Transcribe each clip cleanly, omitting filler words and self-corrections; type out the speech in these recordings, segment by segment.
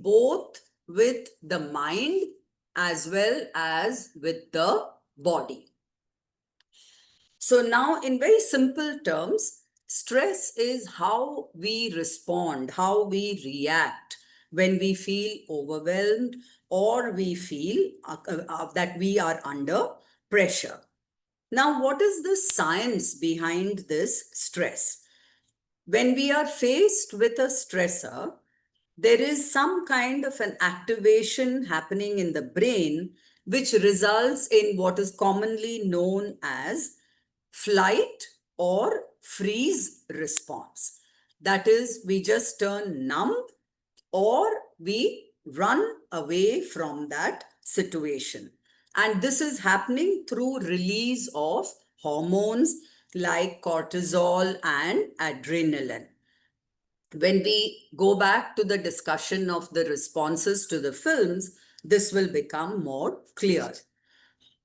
both with the mind as well as with the body. So now, in very simple terms, stress is how we respond, how we react when we feel overwhelmed or we feel that we are under pressure. Now, what is the science behind this stress? When we are faced with a stressor, there is some kind of an activation happening in the brain, which results in what is commonly known as flight or freeze response. That is, we just turn numb or we run away from that situation. And this is happening through release of hormones like cortisol and adrenaline. When we go back to the discussion of the responses to the films, this will become more clear.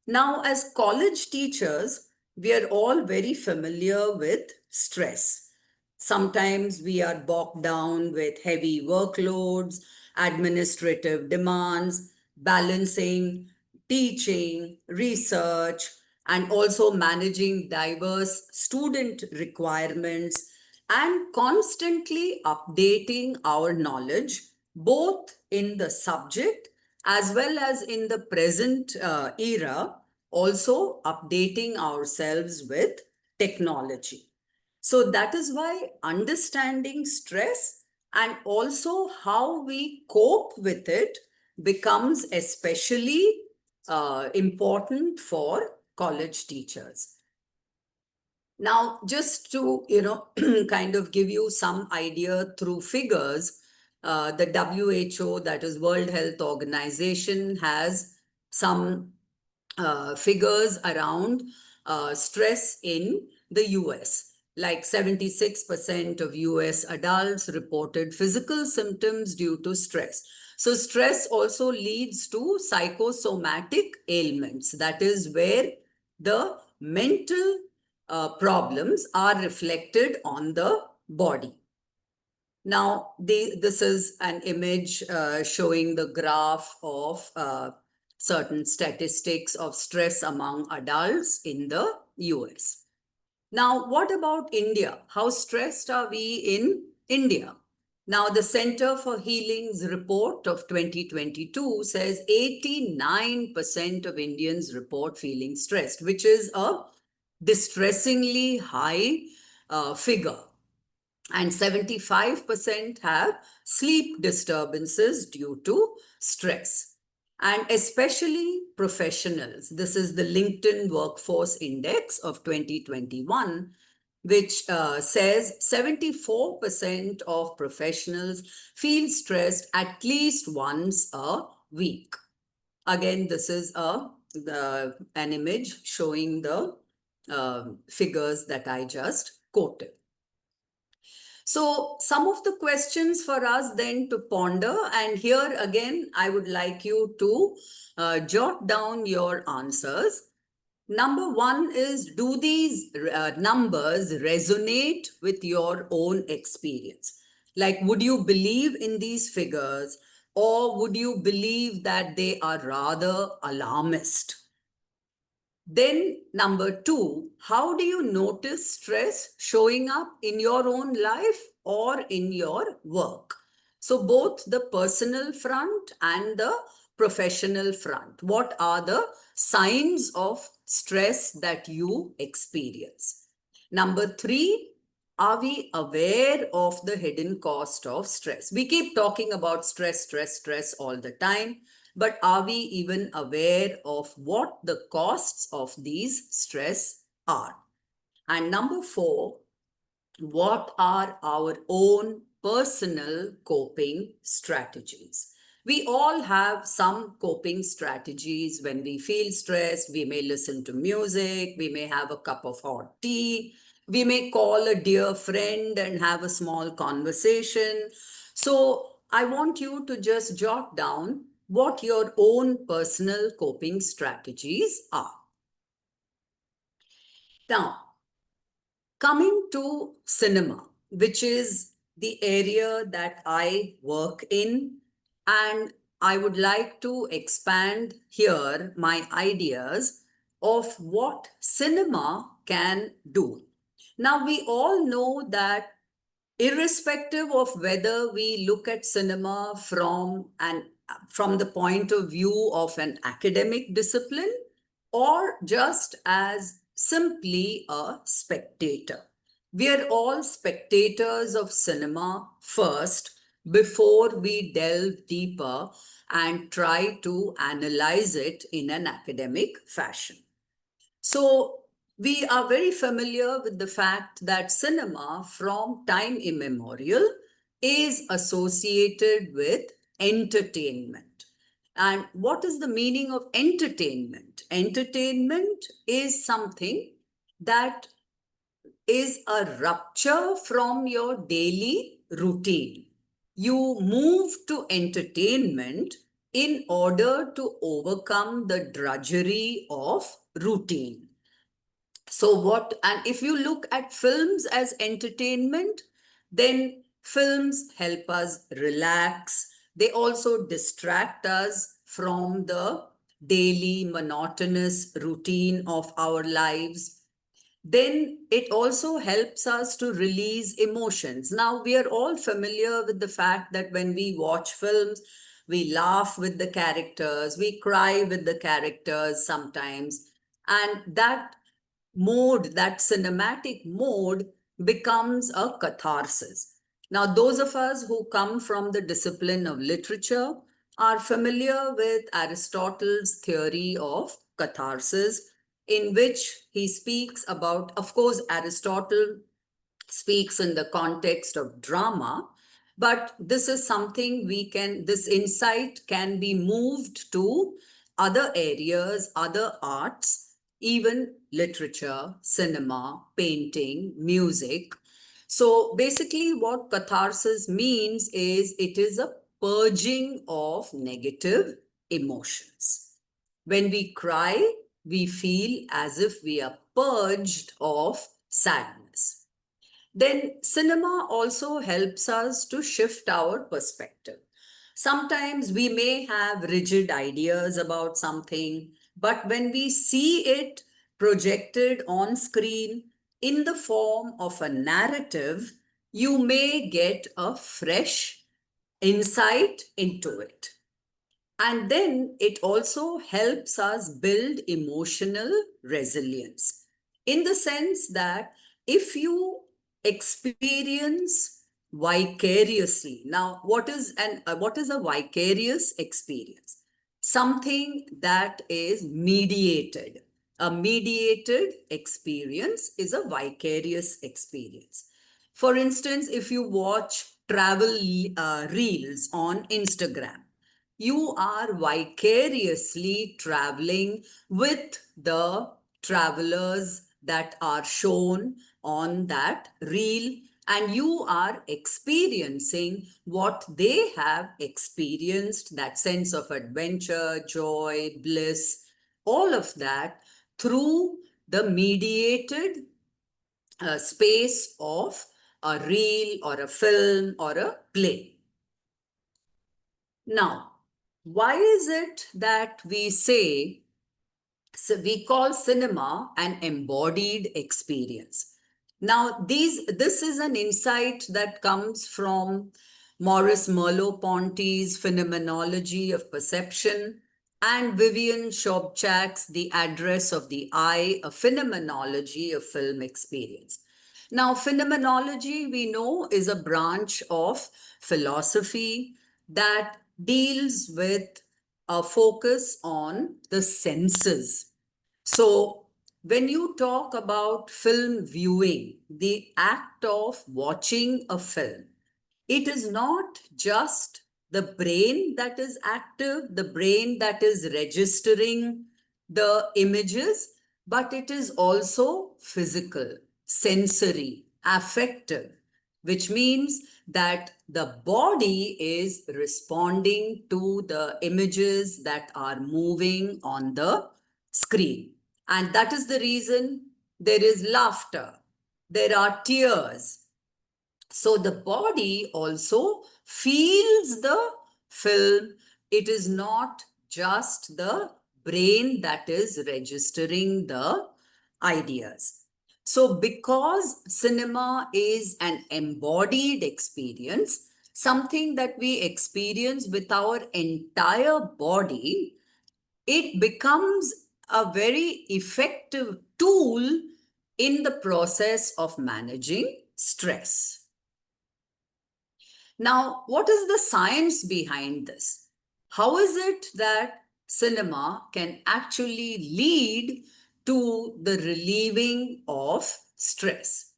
Now, as college teachers, we are all very familiar with stress. Sometimes we are bogged down with heavy workloads, administrative demands, balancing teaching, research, and also managing diverse student requirements and constantly updating our knowledge, both in the subject as well as in the present era, also updating ourselves with technology. So that is why understanding stress and also how we cope with it becomes especially important for college teachers. Now, just to, kind of give you some idea through figures, the WHO, that is World Health Organization, has some figures around stress in the US. Like 76% of US adults reported physical symptoms due to stress. So stress also leads to psychosomatic ailments. That is where the mental problems are reflected on the body. Now, this is an image showing the graph of certain statistics of stress among adults in the US. Now, what about India? How stressed are we in India? Now, the Center for Healing's report of 2022 says 89% of Indians report feeling stressed, which is a distressingly high figure. And 75% have sleep disturbances due to stress. And especially professionals. This is the LinkedIn Workforce Index of 2021, which says 74% of professionals feel stressed at least once a week. Again, this is an image showing the figures that I just quoted. So some of the questions for us then to ponder, and here again, I would like you to jot down your answers. Number one is, do these numbers resonate with your own experience? Like, would you believe in these figures, or would you believe that they are rather alarmist? Then number two, how do you notice stress showing up in your own life or in your work? So both the personal front and the professional front. What are the signs of stress that you experience? Number three, are we aware of the hidden cost of stress? We keep talking about stress, stress, stress all the time. But are we even aware of what the costs of these stress are? And number four, what are our own personal coping strategies? We all have some coping strategies. When we feel stressed, we may listen to music, we may have a cup of hot tea, we may call a dear friend and have a small conversation. So I want you to just jot down what your own personal coping strategies are. Now, coming to cinema, which is the area that I work in, And I would like to expand here my ideas of what cinema can do. Now, we all know that irrespective of whether we look at cinema from the point of view of an academic discipline or just as simply a spectator, we are all spectators of cinema first before we delve deeper and try to analyze it in an academic fashion. So, we are very familiar with the fact that cinema from time immemorial is associated with entertainment. And what is the meaning of entertainment? Entertainment is something that is a rupture from your daily routine. You move to entertainment in order to overcome the drudgery of routine. And if you look at films as entertainment, then films help us relax. They also distract us from the daily monotonous routine of our lives. Then it also helps us to release emotions. Now, we are all familiar with the fact that when we watch films, we laugh with the characters, we cry with the characters sometimes, and that mode, that cinematic mode, becomes a catharsis. Now, those of us who come from the discipline of literature are familiar with Aristotle's theory of catharsis, in which he speaks about, of course, Aristotle speaks in the context of drama, but this is something this insight can be moved to other areas, other arts, even literature, cinema, painting, music. So basically, what catharsis means is it is a purging of negative emotions. When we cry, we feel as if we are purged of sadness. Then cinema also helps us to shift our perspective. Sometimes we may have rigid ideas about something, but when we see it projected on screen in the form of a narrative, you may get a fresh insight into it. And then it also helps us build emotional resilience in the sense that if you experience vicariously. Now, what is a vicarious experience? Something that is mediated. A mediated experience is a vicarious experience. For instance, if you watch travel reels on Instagram, you are vicariously traveling with the travelers that are shown on that reel, and you are experiencing what they have experienced, that sense of adventure, joy, bliss, all of that through the mediated space of a reel or a film or a play. Now, why is it that we call cinema an embodied experience? Now, this is an insight that comes from Maurice Merleau-Ponty's Phenomenology of Perception and Vivian Shobchak's The Address of the Eye, a phenomenology of film experience. Now, phenomenology, we know, is a branch of philosophy that deals with a focus on the senses. So, when you talk about film viewing, the act of watching a film, it is not just the brain that is active, the brain that is registering the images, but it is also physical, sensory, affective, which means that the body is responding to the images that are moving on the screen. And that is the reason there is laughter, there are tears. So the body also feels the film, it is not just the brain that is registering the ideas. So, because cinema is an embodied experience, something that we experience with our entire body, it becomes a very effective tool in the process of managing stress. Now, what is the science behind this? How is it that cinema can actually lead to the relieving of stress?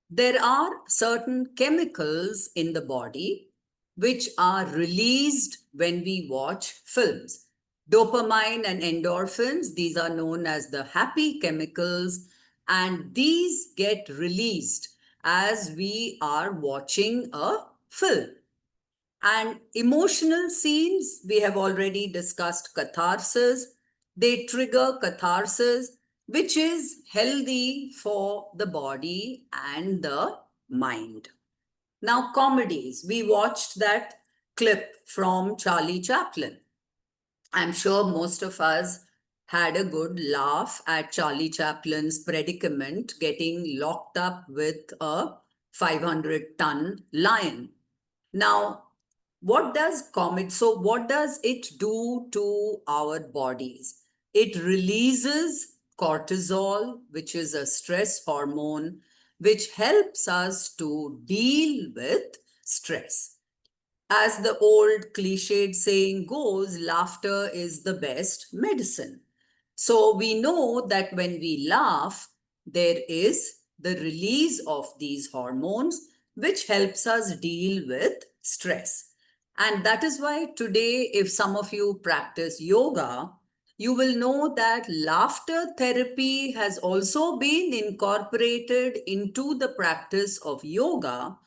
There are certain chemicals in the body which are released when we watch films. Dopamine and endorphins, these are known as the happy chemicals, and these get released as we are watching a film. And emotional scenes, we have already discussed catharsis. They trigger catharsis, which is healthy for the body and the mind. Now, comedies, we watched that clip from Charlie Chaplin. I'm sure most of us had a good laugh at Charlie Chaplin's predicament getting locked up with a 500-ton lion. Now, what does it do to our bodies? It releases cortisol, which is a stress hormone, which helps us to deal with stress. As the old cliched saying goes, laughter is the best medicine. So we know that when we laugh, there is the release of these hormones, which helps us deal with stress. And that is why today, if some of you practice yoga, you will know that laughter therapy has also been incorporated into the practice of yoga,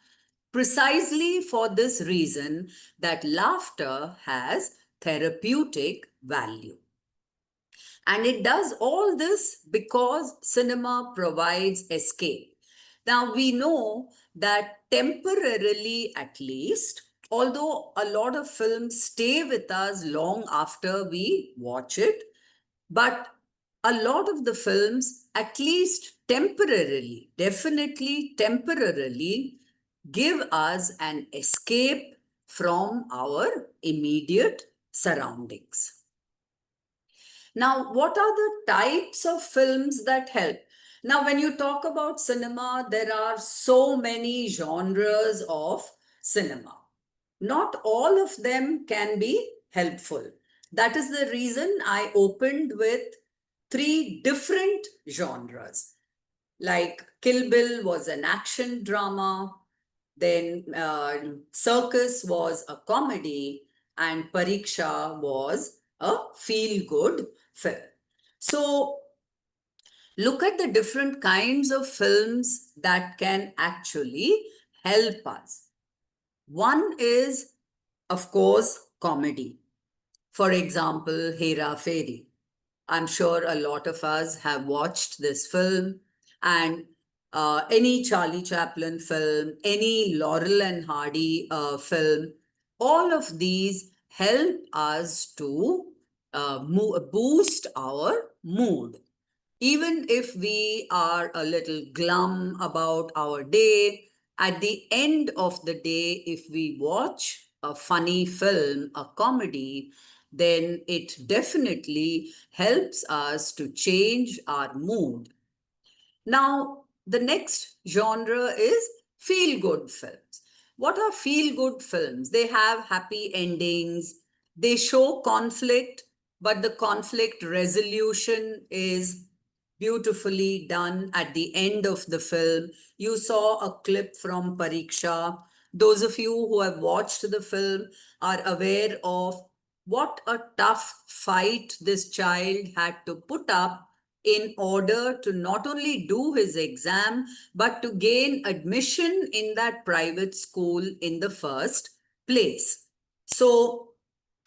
precisely for this reason that laughter has therapeutic value. And it does all this because cinema provides escape. Now, we know that temporarily at least, although a lot of films stay with us long after we watch it, but a lot of the films, at least temporarily, definitely temporarily, give us an escape from our immediate surroundings. Now, what are the types of films that help? Now, when you talk about cinema, there are so many genres of cinema. Not all of them can be helpful. That is the reason I opened with 3 different genres. Like Kill Bill was an action drama, then Circus was a comedy, and Pariksha was a feel-good film. So look at the different kinds of films that can actually help us. One is, of course, comedy. For example, Hera Fairy. I'm sure a lot of us have watched this film, and any Charlie Chaplin film, any Laurel and Hardy film, all of these help us to boost our mood. Even if we are a little glum about our day, at the end of the day, if we watch a funny film, a comedy, then it definitely helps us to change our mood. Now, the next genre is feel-good films. What are feel-good films? They have happy endings. They show conflict, but the conflict resolution is beautifully done at the end of the film. You saw a clip from Pariksha. Those of you who have watched the film are aware of what a tough fight this child had to put up in order to not only do his exam, but to gain admission in that private school in the first place. So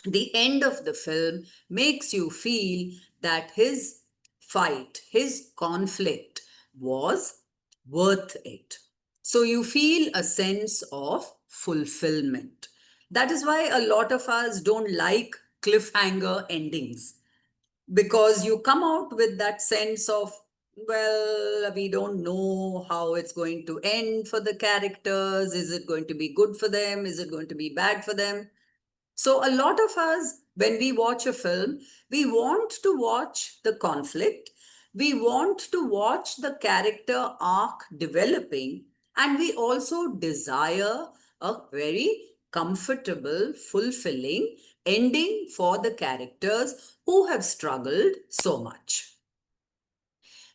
the end of the film makes you feel that his fight, his conflict was worth it. So you feel a sense of fulfillment. That is why a lot of us don't like cliffhanger endings, because you come out with that sense of, well, we don't know how it's going to end for the characters. Is it going to be good for them? Is it going to be bad for them? So, a lot of us, when we watch a film, we want to watch the conflict, we want to watch the character arc developing, and we also desire a very comfortable, fulfilling ending for the characters who have struggled so much.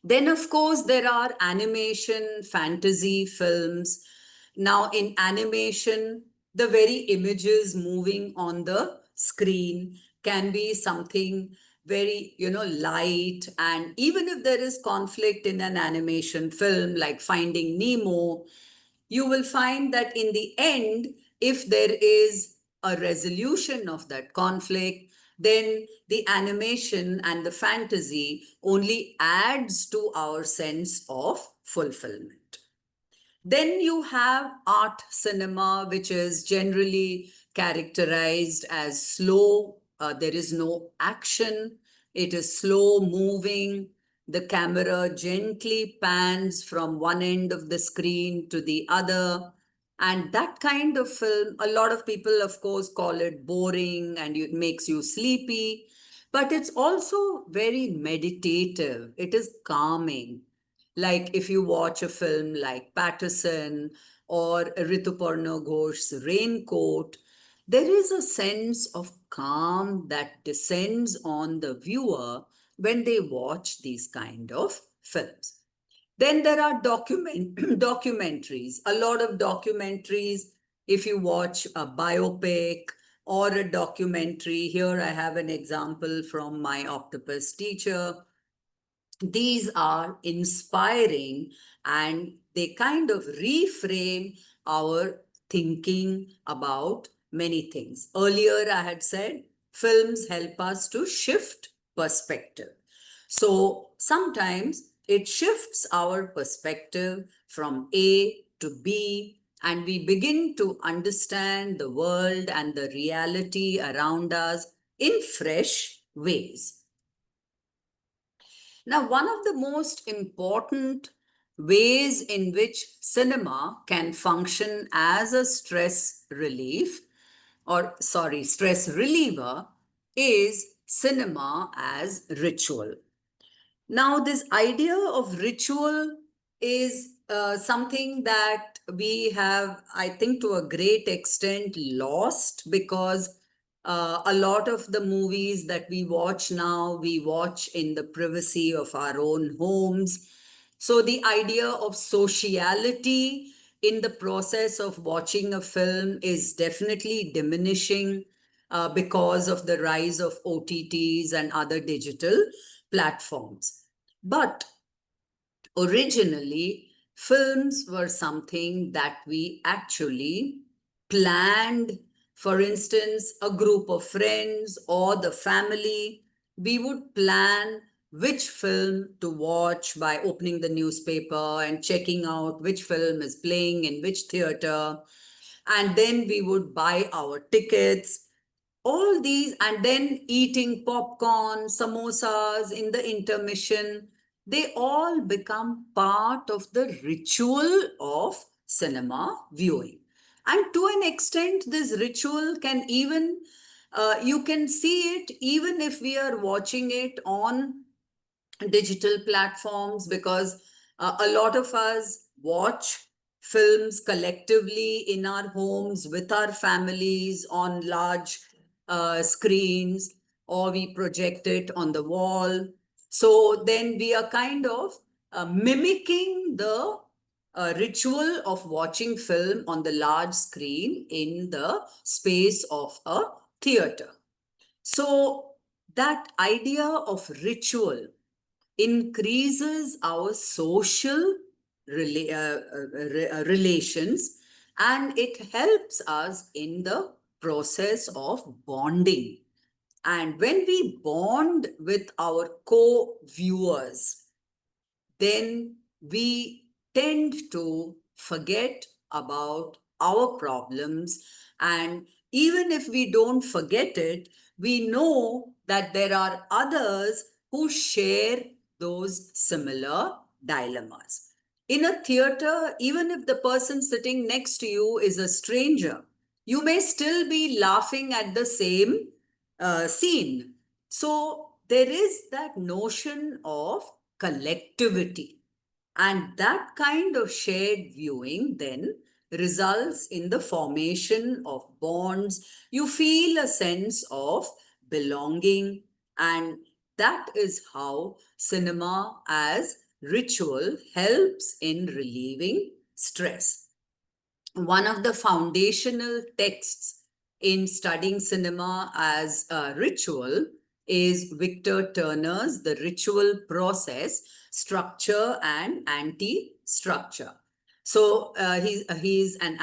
Then, of course, there are animation, fantasy films. Now, in animation, the very images moving on the screen can be something very, light. And even if there is conflict in an animation film like Finding Nemo, you will find that in the end, if there is a resolution of that conflict, then the animation and the fantasy only adds to our sense of fulfillment. Then you have art cinema, which is generally characterized as slow. There is no action. It is slow moving. The camera gently pans from one end of the screen to the other. And that kind of film, a lot of people, of course, call it boring and it makes you sleepy. But it's also very meditative. It is calming. Like if you watch a film like Patterson or Rituparna Ghosh's Raincoat, there is a sense of calm that descends on the viewer when they watch these kind of films. Then there are documentaries, a lot of documentaries. If you watch a biopic or a documentary, here I have an example from my octopus teacher. These are inspiring and they kind of reframe our thinking about many things. Earlier, I had said films help us to shift perspective. So sometimes it shifts our perspective from A to B, and we begin to understand the world and the reality around us in fresh ways. Now, one of the most important ways in which cinema can function as a stress reliever is cinema as ritual. Now, this idea of ritual is something that we have, I think, to a great extent lost, because a lot of the movies that we watch now, we watch in the privacy of our own homes. So, the idea of sociality in the process of watching a film is definitely diminishing because of the rise of OTTs and other digital platforms. But originally, films were something that we actually planned. For instance, a group of friends or the family, we would plan which film to watch by opening the newspaper and checking out which film is playing in which theater. And then we would buy our tickets, all these, and then eating popcorn, samosas in the intermission, they all become part of the ritual of cinema viewing. And to an extent, this ritual can even, you can see it even if we are watching it on digital platforms, because a lot of us watch films collectively in our homes with our families on large screens, or we project it on the wall. So then we are kind of mimicking the ritual of watching film on the large screen in the space of a theater. So that idea of ritual increases our social relations, and it helps us in the process of bonding. And when we bond with our co-viewers, then we tend to forget about our problems, and even if we don't forget it, we know that there are others who share those similar dilemmas. In a theater, even if the person sitting next to you is a stranger, you may still be laughing at the same scene. So there is that notion of collectivity. And that kind of shared viewing then results in the formation of bonds. You feel a sense of belonging, and that is how cinema as ritual helps in relieving stress. One of the foundational texts in studying cinema as a ritual is Victor Turner's The Ritual Process, Structure and Anti-Structure. So he's an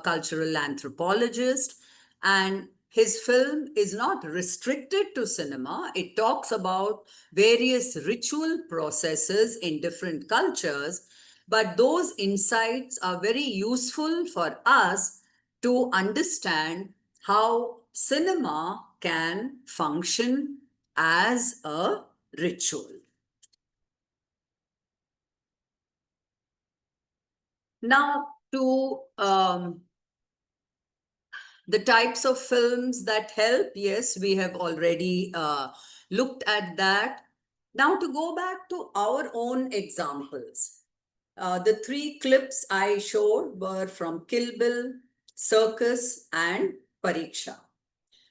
cultural anthropologist, and his film is not restricted to cinema. It talks about various ritual processes in different cultures, but those insights are very useful for us to understand how cinema can function as a ritual. Now, to the types of films that help, yes, we have already looked at that. Now, to go back to our own examples. The three clips I showed were from Kill Bill, Circus, and Pariksha.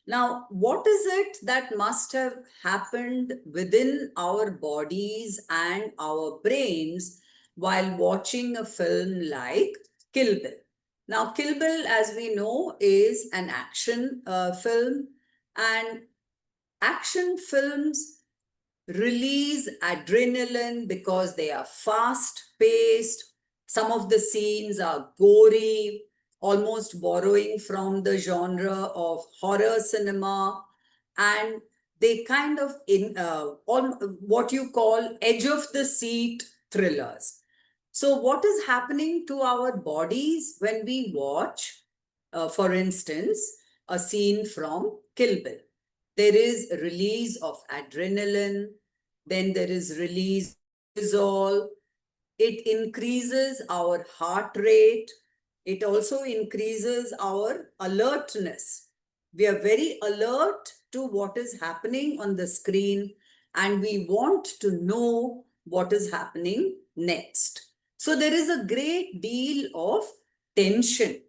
Now, what is it that must have happened within our bodies and our brains while watching a film like Kill Bill? Now, Kill Bill, as we know, is an action film, and action films release adrenaline because they are fast paced. Some of the scenes are gory, almost borrowing from the genre of horror cinema, and they kind of on what you call edge of the seat thrillers. So what is happening to our bodies when we watch, for instance, a scene from Kill Bill? There is release of adrenaline, then there is release of cortisol. It increases our heart rate. It also increases our alertness. We are very alert to what is happening on the screen, and we want to know what is happening next. So there is a great deal of tension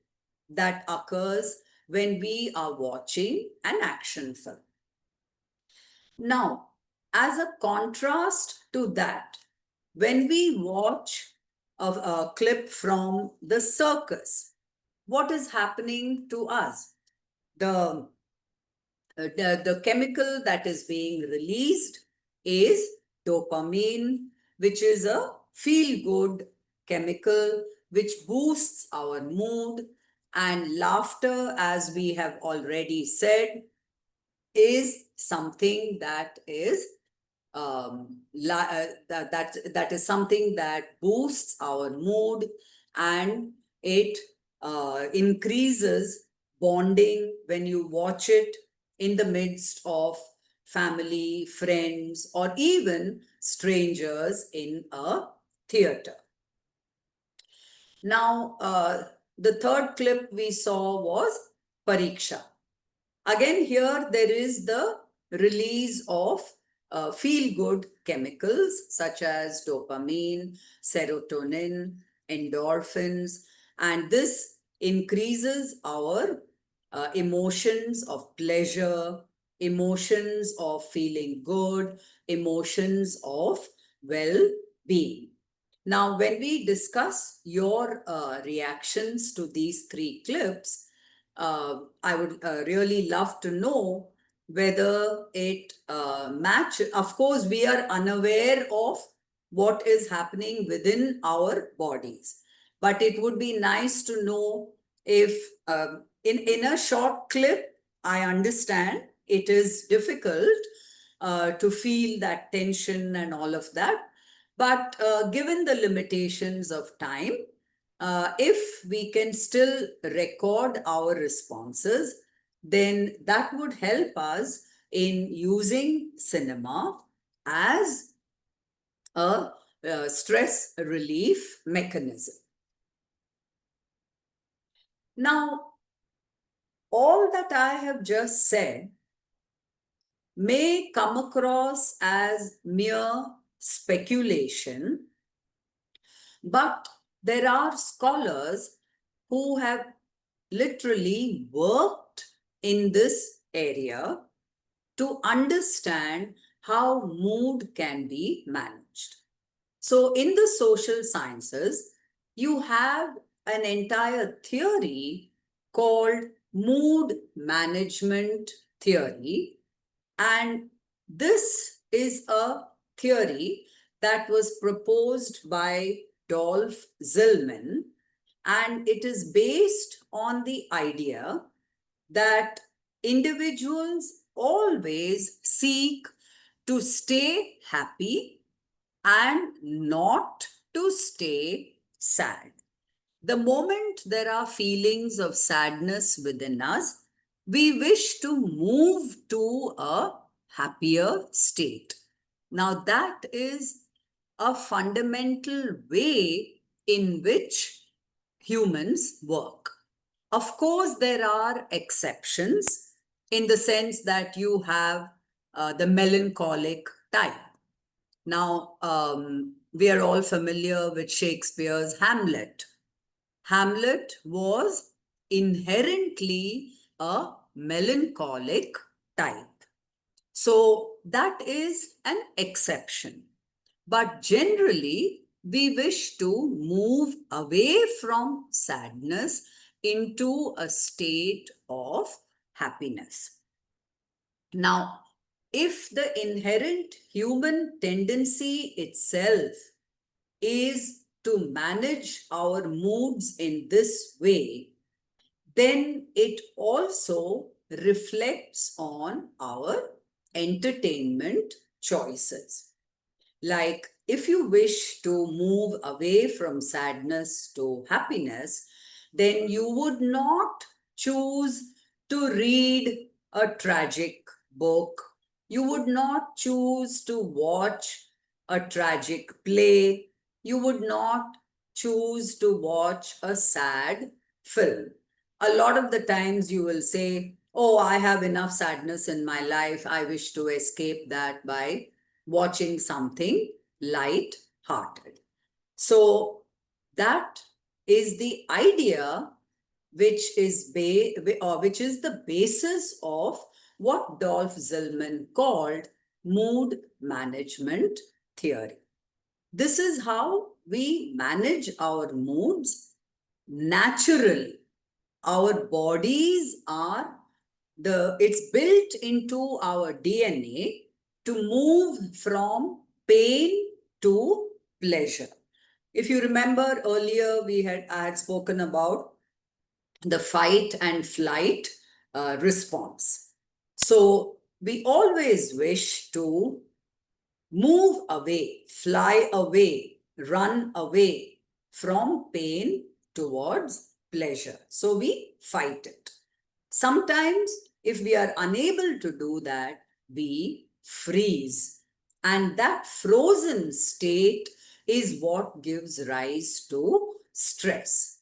that occurs when we are watching an action film. Now, as a contrast to that, when we watch a clip from the circus, what is happening to us? The chemical that is being released is dopamine, which is a feel-good chemical which boosts our mood, and laughter, as we have already said, is something that is that is something that boosts our mood, and it increases bonding when you watch it in the midst of family, friends, or even strangers in a theater. Now, the third clip we saw was Pariksha. Again, here there is the release of feel-good chemicals such as dopamine, serotonin, endorphins, and this increases our emotions of pleasure, emotions of feeling good, emotions of well-being. Now, when we discuss your reactions to these three clips, I would really love to know whether it matches. Of course, we are unaware of what is happening within our bodies, but it would be nice to know if in a short clip, I understand it is difficult to feel that tension and all of that. But given the limitations of time, if we can still record our responses, then that would help us in using cinema as a stress relief mechanism. Now, all that I have just said may come across as mere speculation, but there are scholars who have literally worked in this area to understand how mood can be managed. So, in the social sciences, you have an entire theory called mood management theory. And this is a theory that was proposed by Dolph Zillman, and it is based on the idea that individuals always seek to stay happy and not to stay sad. The moment there are feelings of sadness within us, we wish to move to a happier state. Now, that is a fundamental way in which humans work. Of course, there are exceptions in the sense that you have the melancholic type. Now, we are all familiar with Shakespeare's Hamlet. Hamlet was inherently a melancholic type. So that is an exception. But generally, we wish to move away from sadness into a state of happiness. Now, if the inherent human tendency itself is to manage our moods in this way, then it also reflects on our entertainment choices. Like, if you wish to move away from sadness to happiness, then you would not choose to read a tragic book. You would not choose to watch a tragic play. You would not choose to watch a sad film. A lot of the times you will say, oh, I have enough sadness in my life. I wish to escape that by watching something light-hearted. So that is the idea which is the basis of what Dolph Zillman called mood management theory. This is how we manage our moods naturally. Our bodies are it's built into our DNA to move from pain to pleasure. If you remember earlier, I had spoken about the fight and flight response. So we always wish to move away, fly away, run away from pain towards pleasure. So we fight it. Sometimes, if we are unable to do that, we freeze. And that frozen state is what gives rise to stress.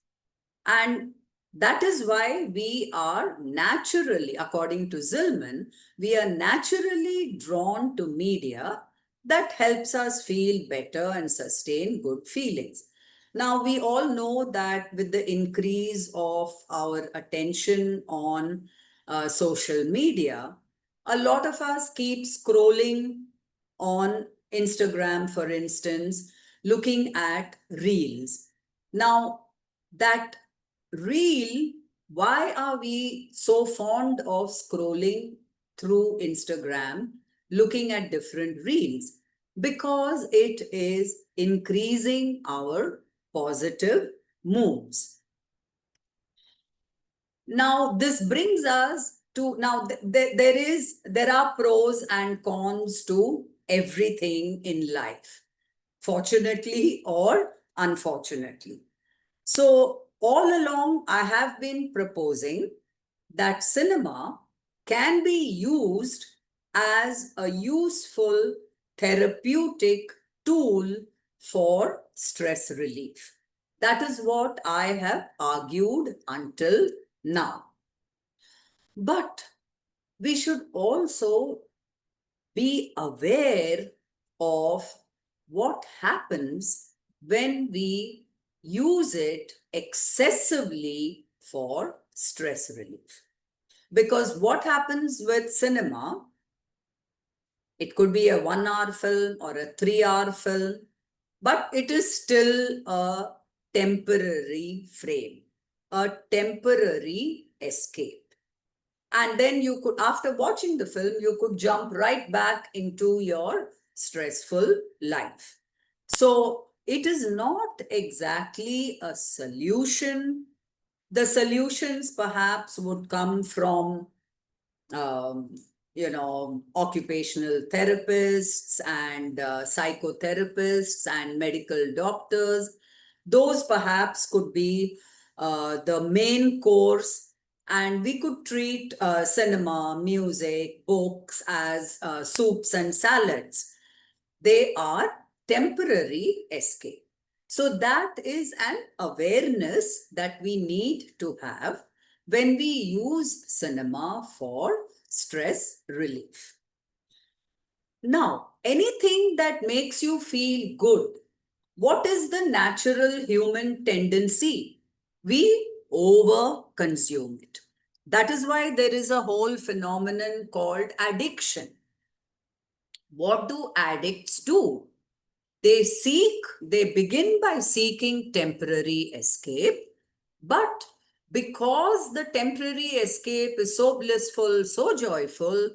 And that is why we are naturally, according to Zillman, we are naturally drawn to media that helps us feel better and sustain good feelings. Now, we all know that with the increase of our attention on social media, a lot of us keep scrolling on Instagram, for instance, looking at reels. Now, that reel, why are we so fond of scrolling through Instagram, looking at different reels? Because it is increasing our positive moods. Now, this brings us to, now there are pros and cons to everything in life, fortunately or unfortunately. So all along, I have been proposing that cinema can be used as a useful therapeutic tool for stress relief. That is what I have argued until now. But we should also be aware of what happens when we use it excessively for stress relief. Because what happens with cinema, it could be a 1 hour film or a 3 hour film, but it is still a temporary frame, a temporary escape. And then you could, after watching the film, you could jump right back into your stressful life. So it is not exactly a solution. The solutions perhaps would come from um, occupational therapists and psychotherapists and medical doctors. Those perhaps could be the main course, and we could treat cinema, music, books as soups and salads. They are temporary escape. So that is an awareness that we need to have when we use cinema for stress relief. Now, anything that makes you feel good, what is the natural human tendency? We over consume it. That is why there is a whole phenomenon called addiction. What do addicts do? They begin by seeking temporary escape, but because the temporary escape is so blissful, so joyful,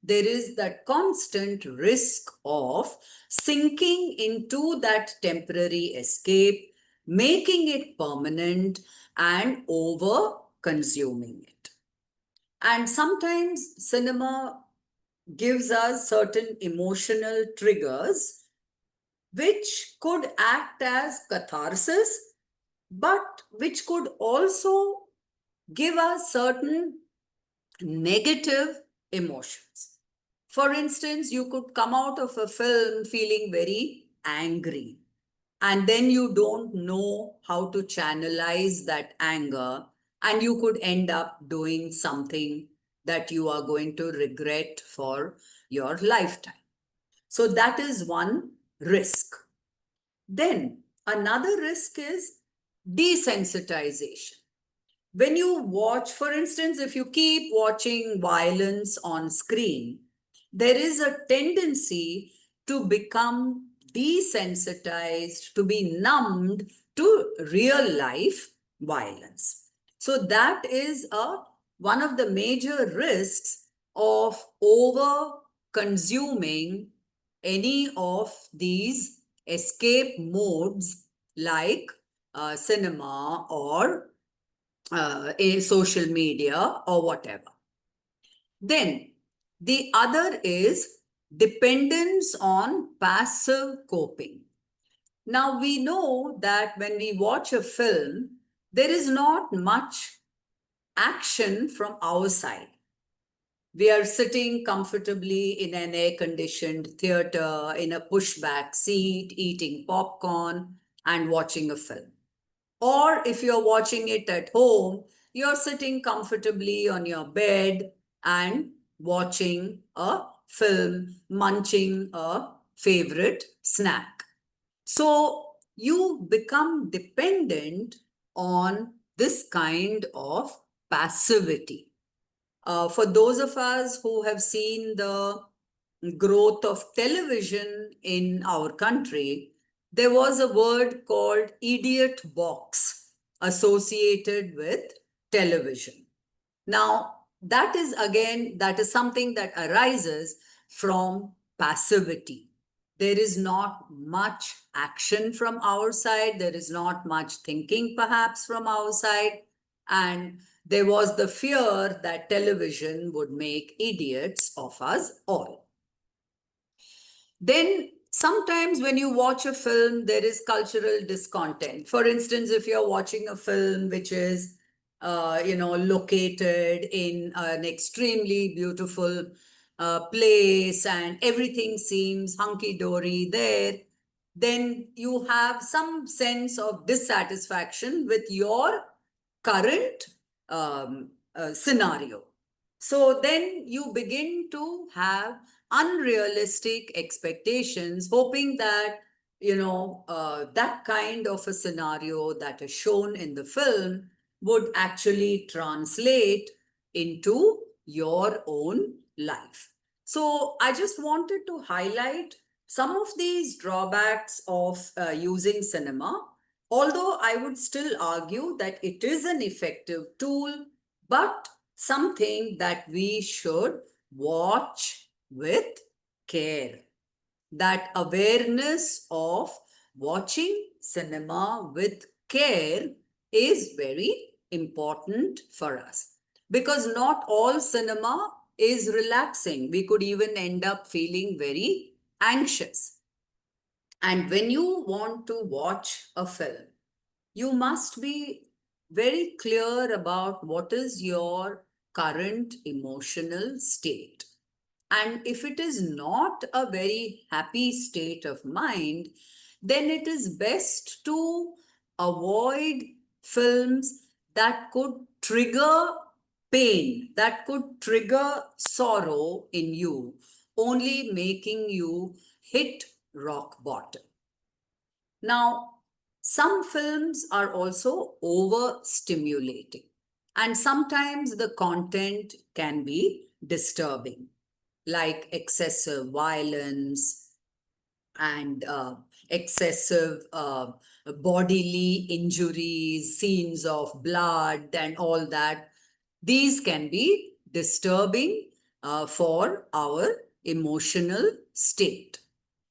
there is that constant risk of sinking into that temporary escape, making it permanent and over consuming it. And sometimes cinema gives us certain emotional triggers which could act as catharsis, but which could also give us certain negative emotions. For instance, you could come out of a film feeling very angry, and then you don't know how to channelize that anger, and you could end up doing something that you are going to regret for your lifetime. So that is one risk. Then another risk is desensitization. When you watch, for instance, if you keep watching violence on screen, there is a tendency to become desensitized, to be numbed to real life violence. So that is one of the major risks of over consuming any of these escape modes like cinema or social media or whatever. Then the other is dependence on passive coping. Now we know that when we watch a film, there is not much action from our side. We are sitting comfortably in an air-conditioned theater, in a pushback seat, eating popcorn and watching a film. Or if you're watching it at home, you're sitting comfortably on your bed and watching a film, munching a favorite snack. So you become dependent on this kind of passivity. For those of us who have seen the growth of television in our country, there was a word called idiot box associated with television. Now, that is something that arises from passivity. There is not much action from our side. There is not much thinking perhaps from our side. And there was the fear that television would make idiots of us all. Then sometimes when you watch a film, there is cultural discontent. For instance, if you're watching a film which is located in an extremely beautiful place and everything seems hunky-dory there, then you have some sense of dissatisfaction with your current scenario. So then you begin to have unrealistic expectations, hoping that, that kind of a scenario that is shown in the film would actually translate into your own life. So I just wanted to highlight some of these drawbacks of using cinema, although I would still argue that it is an effective tool, but something that we should watch with care. That awareness of watching cinema with care is very important for us, because not all cinema is relaxing. We could even end up feeling very anxious. And when you want to watch a film, you must be very clear about what is your current emotional state. And if it is not a very happy state of mind, then it is best to avoid films that could trigger pain, that could trigger sorrow in you, only making you hit rock bottom. Now, some films are also overstimulating, and sometimes the content can be disturbing, like excessive violence and excessive bodily injuries, scenes of blood, and all that. These can be disturbing for our emotional state.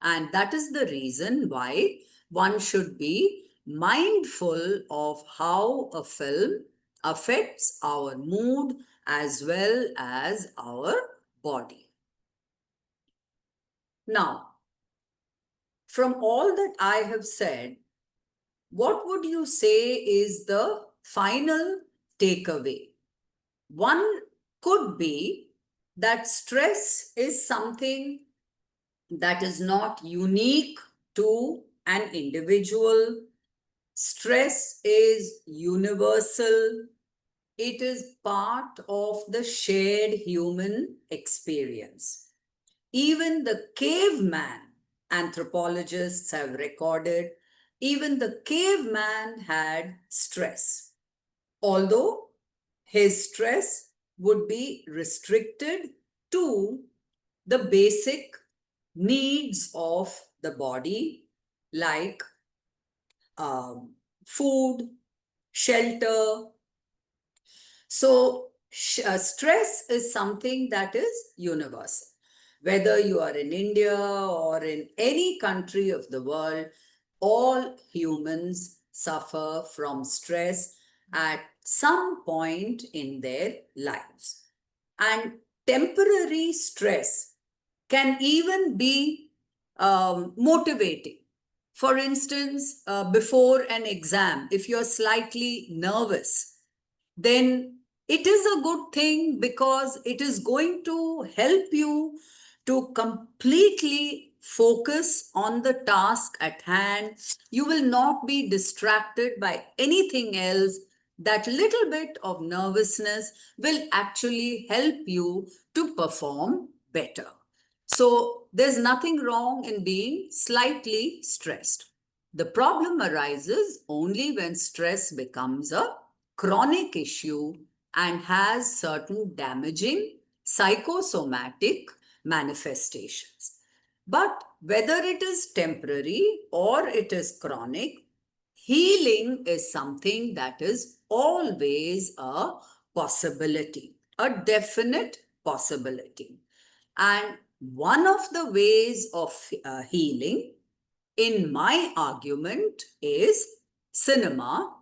And that is the reason why one should be mindful of how a film affects our mood as well as our body. Now, from all that I have said, what would you say is the final takeaway? One could be that stress is something that is not unique to an individual. Stress is universal. It is part of the shared human experience. Even the caveman, anthropologists have recorded, even the caveman had stress. Although his stress would be restricted to the basic needs of the body, like food, shelter. So, stress is something that is universal. Whether you are in India or in any country of the world, all humans suffer from stress at some point in their lives. And temporary stress can even be motivating. For instance, before an exam, if you're slightly nervous, then it is a good thing because it is going to help you to completely focus on the task at hand. You will not be distracted by anything else. That little bit of nervousness will actually help you to perform better. So there's nothing wrong in being slightly stressed. The problem arises only when stress becomes a chronic issue and has certain damaging psychosomatic manifestations. But whether it is temporary or it is chronic, healing is something that is always a possibility, a definite possibility. And one of the ways of healing, in my argument, is cinema,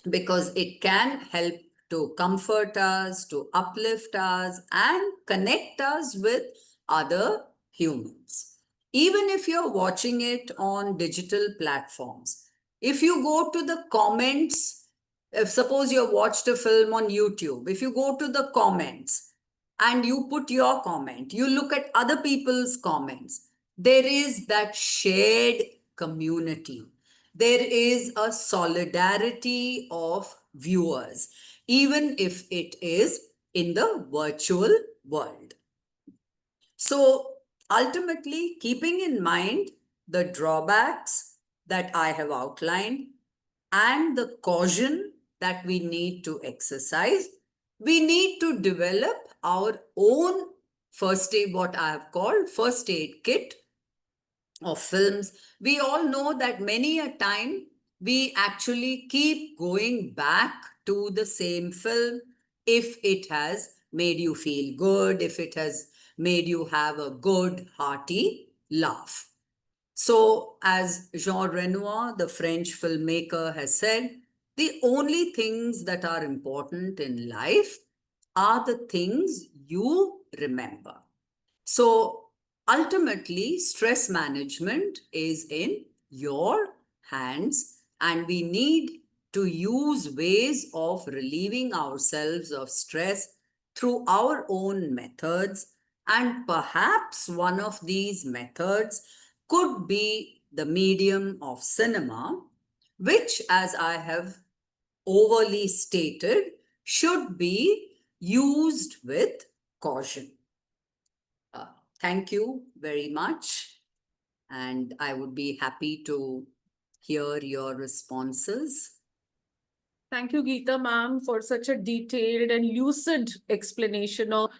because it can help to comfort us, to uplift us, and connect us with other humans. Even if you're watching it on digital platforms, if you go to the comments If suppose you have watched a film on YouTube, if you go to the comments and you put your comment, you look at other people's comments, there is that shared community. There is a solidarity of viewers, even if it is in the virtual world. So ultimately, keeping in mind the drawbacks that I have outlined and the caution that we need to exercise, we need to develop our own first aid, what I have called first aid kit of films. We all know that many a time we actually keep going back to the same film if it has made you feel good, if it has made you have a good, hearty laugh. So, as Jean Renoir, the French filmmaker, has said, the only things that are important in life are the things you remember. So ultimately, stress management is in your hands, and we need to use ways of relieving ourselves of stress through our own methods. And perhaps one of these methods could be the medium of cinema, which, as I have overly stated, should be used with caution. Uh, Thank you very much. And I would be happy to hear your responses. Thank you, Geeta ma'am, for such a detailed and lucid explanation of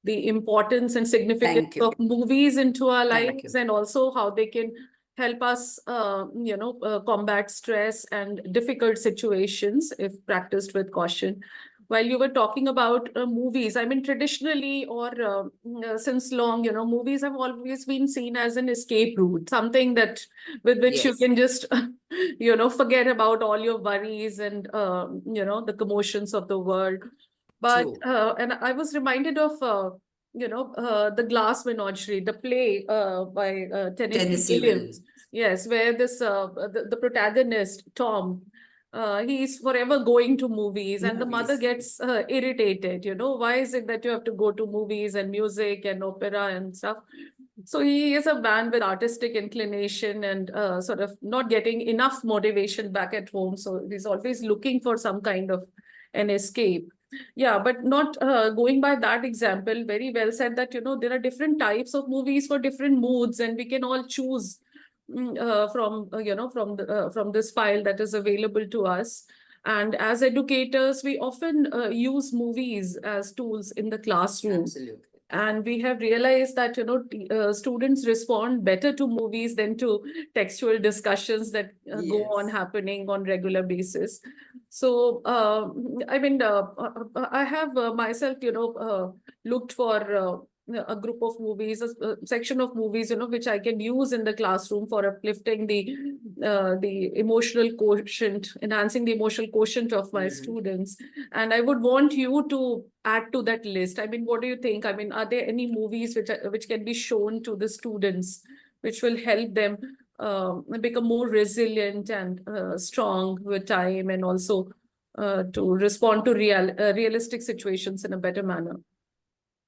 the importance and significance of movies into our lives, and also how they can help us, combat stress and difficult situations if practiced with caution. While you were talking about movies, I mean, traditionally or since long, movies have always been seen as an escape route, something that with which you can just, forget about all your worries and, the commotions of the world. But, and I was reminded of, The Glass Menagerie, the play by Tennessee Williams. Yes, where the protagonist, Tom, he's forever going to movies, and the mother gets irritated. Why is it that you have to go to movies and music and opera and stuff? So he is a man with artistic inclination and sort of not getting enough motivation back at home. So he's always looking for some kind of an escape. Yeah, but not going by that example, very well said that, there are different types of movies for different moods, and we can all choose from this file that is available to us. And as educators, we often use movies as tools in the classroom. Absolutely. And we have realized that, students respond better to movies than to textual discussions that go on happening on regular basis. So, I have myself, looked for a group of movies, a section of movies, which I can use in the classroom for uplifting the emotional quotient, enhancing the emotional quotient of my students. And I would want you to add to that list. I mean, what do you think? I mean, are there any movies which can be shown to the students, which will help them become more resilient and strong with time, and also to respond to realistic situations in a better manner?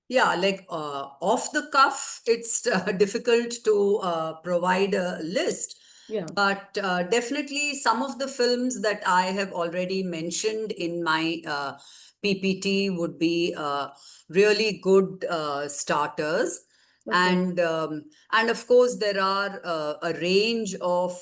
Yeah, like off the cuff, it's difficult to provide a list. Yeah. But definitely some of the films that I have already mentioned in my PPT would be really good starters. Okay. And of course, there are a range of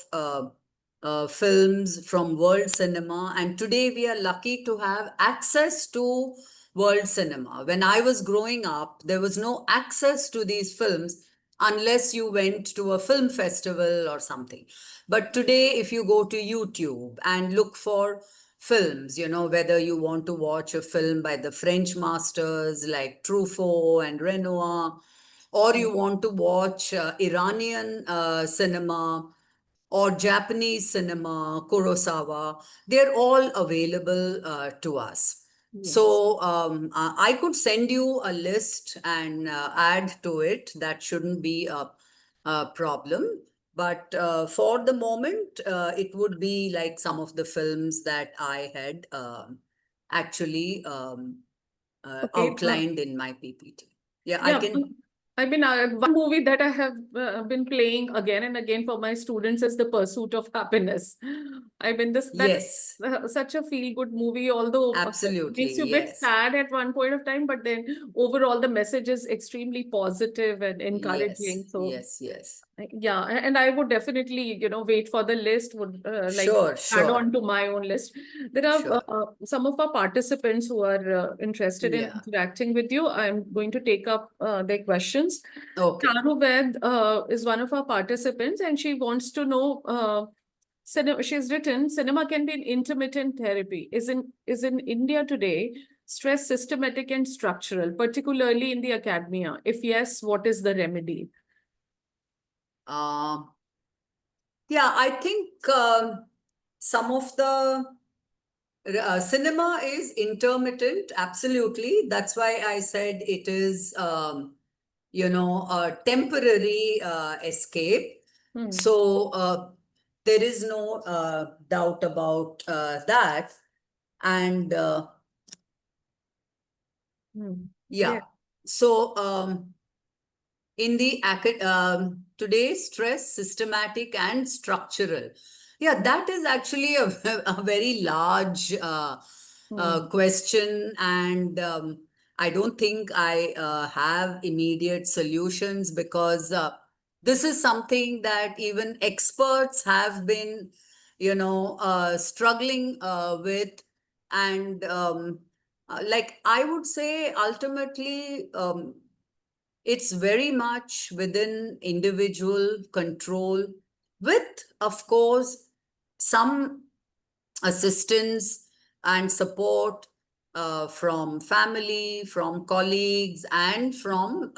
films from world cinema. And today we are lucky to have access to world cinema. When I was growing up, there was no access to these films unless you went to a film festival or something. But today, if you go to YouTube and look for films, whether you want to watch a film by the French masters like Truffaut and Renoir, or you want to watch Iranian cinema or Japanese cinema, Kurosawa, they're all available to us. Yes. So I could send you a list and add to it. That shouldn't be a problem. But for the moment, it would be like some of the films that I had actually Okay. outlined in my PPT. Yeah, I Yeah, can. I mean, one movie that I have been playing again and again for my students is The Pursuit of Happiness. I mean, that's Yes, such a feel-good movie, although it makes absolutely. you a bit Yes, sad at one point of time, but then overall the message is extremely positive and yes, encouraging. So yes, yes. yeah, and I would definitely, wait for the list, would like Sure, add sure, on to my own list. There are sure. some of our participants who are interested in Yeah. interacting with you. I'm going to take up their questions. Okay. Charu Ved is one of our participants, and she wants to know. She's written, cinema can be an intermittent therapy. Is in India today stress systematic and structural, particularly in the academia? If yes, what is the remedy? Um, yeah, I think some of the cinema is intermittent, absolutely. That's why I said it is, a temporary escape. Hmm. So there is no doubt about that. And Hmm. yeah, Yeah. so in the today, stress, systematic and structural. Yeah, that is actually a very large Hmm. question, and I don't think I have immediate solutions, because this is something that even experts have been, struggling with. And like I would say, ultimately, it's very much within individual control, with, of course, some assistance and support from family, from colleagues, and from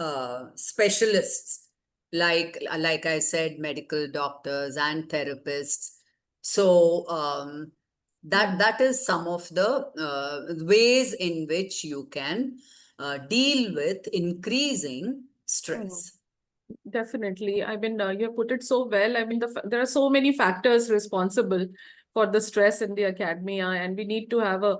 specialists, like I said, medical doctors and therapists. So Hmm. that is some of the ways in which you can deal with increasing Hmm. stress. Definitely. I mean, you put it so well. I mean, there are so many factors responsible for the stress in the academia, and we need to have a,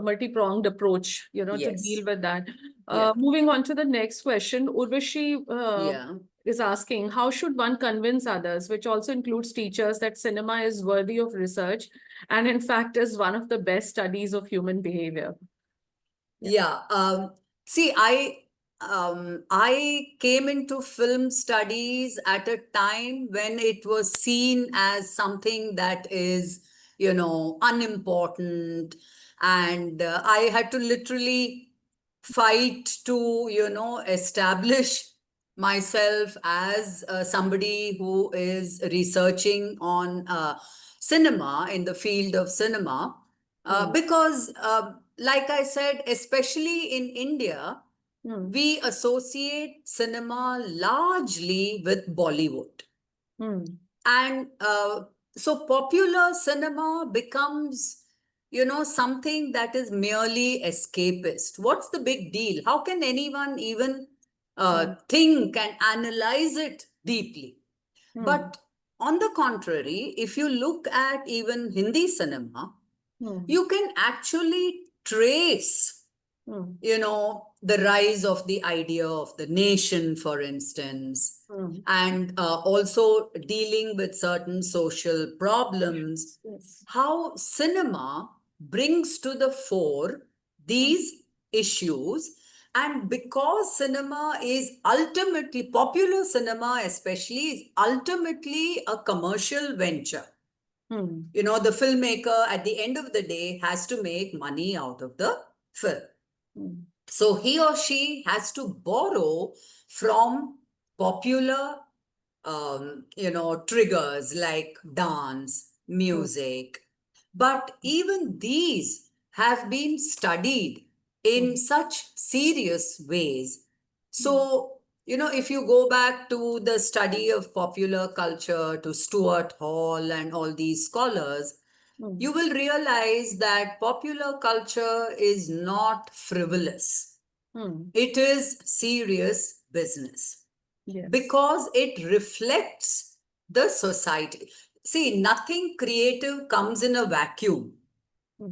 multi-pronged approach, to Yes. deal with that. Yeah. Moving on to the next question, Urvashi Yeah. is asking, how should one convince others, which also includes teachers, that cinema is worthy of research and in fact is one of the best studies of human behavior? Yeah. Yeah. See, I came into film studies at a time when it was seen as something that is, unimportant, and I had to literally fight to, establish myself as somebody who is researching on cinema, in the field of cinema, Hmm. because, like I said, especially in India, Hmm. we associate cinema largely with Bollywood. Hmm. And so popular cinema becomes, something that is merely escapist. What's the big deal? How can anyone even Hmm. think and analyze it deeply? Hmm. But on the contrary, if you look at even Hindi cinema, Hmm. you can actually trace, Hmm. the rise of the idea of the nation, for instance, Hmm. and also dealing with certain social problems, Yes. how cinema brings to the fore Hmm. these issues. And because cinema is ultimately, popular cinema especially, is ultimately a commercial venture. Hmm. The filmmaker at the end of the day has to make money out of the film. Hmm. So he or she has to borrow from popular, triggers like dance, Hmm. music. But even these have been studied Hmm. in such serious ways. Hmm. So, if you go back to the study of popular culture, to Stuart Hall and all these scholars, Hmm. you will realize that popular culture is not frivolous. Hmm. It is serious business, Yes. because it reflects the society. See, nothing creative comes in a vacuum.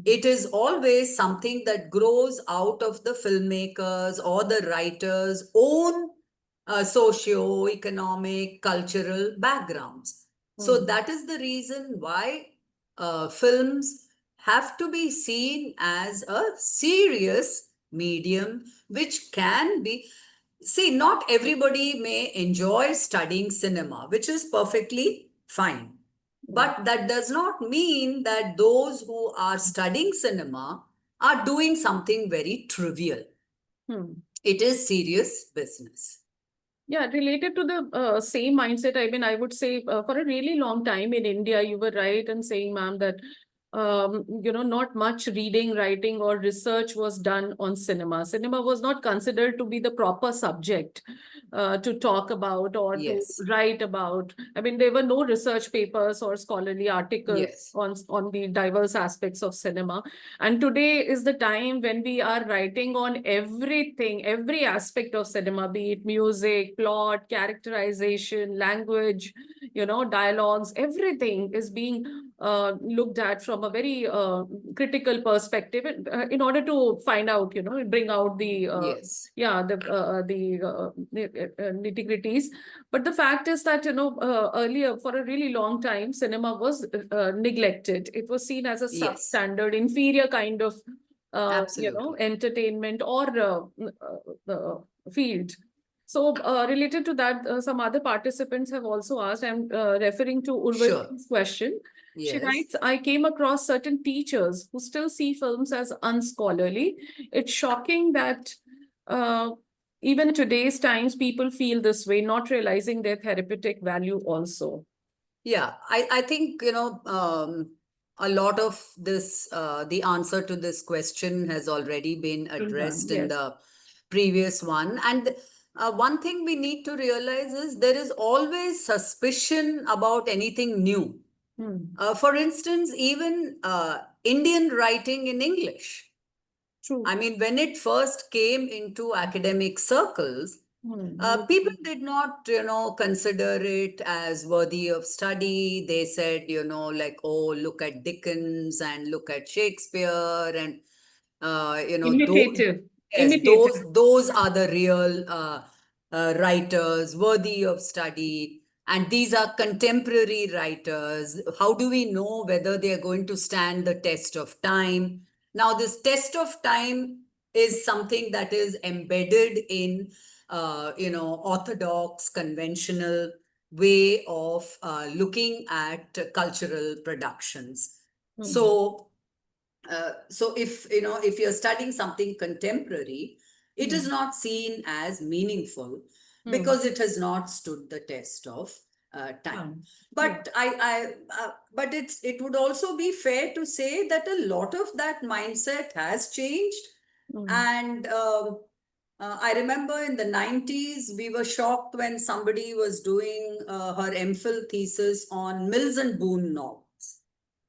It is always something that grows out of the filmmakers or the writers' own socio-economic, cultural backgrounds. So that is the reason why films have to be seen as a serious medium, which can be. See, not everybody may enjoy studying cinema, which is perfectly fine. But that does not mean that those who are studying cinema are doing something very trivial. It is serious business. Yeah, related to the same mindset, I mean, I would say for a really long time in India, you were right in saying, ma'am, that not much reading, writing, or research was done on cinema. Cinema was not considered to be the proper subject to talk about or to write about. I mean, there were no research papers or scholarly articles on the diverse aspects of cinema. And today is the time when we are writing on everything, every aspect of cinema, be it music, plot, characterization, language, dialogues, everything is being looked at from a very critical perspective in order to find out, bring out the nitty-gritties. But the fact is that, earlier, for a really long time, cinema was neglected. It was seen as a substandard, inferior kind of, entertainment or field. So related to that, some other participants have also asked, I'm referring to Urvashi's question. She writes, I came across certain teachers who still see films as unscholarly. It's shocking that even in today's times, people feel this way, not realizing their therapeutic value also. Yeah, I think, a lot of this, the answer to this question has already been addressed in the previous one. And one thing we need to realize is there is always suspicion about anything new. For instance, even Indian writing in English. True. I mean, when it first came into academic circles, people did not, consider it as worthy of study. They said, like, oh, look at Dickens and look at Shakespeare and, Imitative. Those are the real writers worthy of study. And these are contemporary writers. How do we know whether they are going to stand the test of time? Now, this test of time is something that is embedded in, orthodox, conventional way of looking at cultural productions. So if you're studying something contemporary, it is not seen as meaningful because it has not stood the test of time. But but it would also be fair to say that a lot of that mindset has changed. And I remember in the 90s, we were shocked when somebody was doing her MPhil thesis on Mills and Boon novels.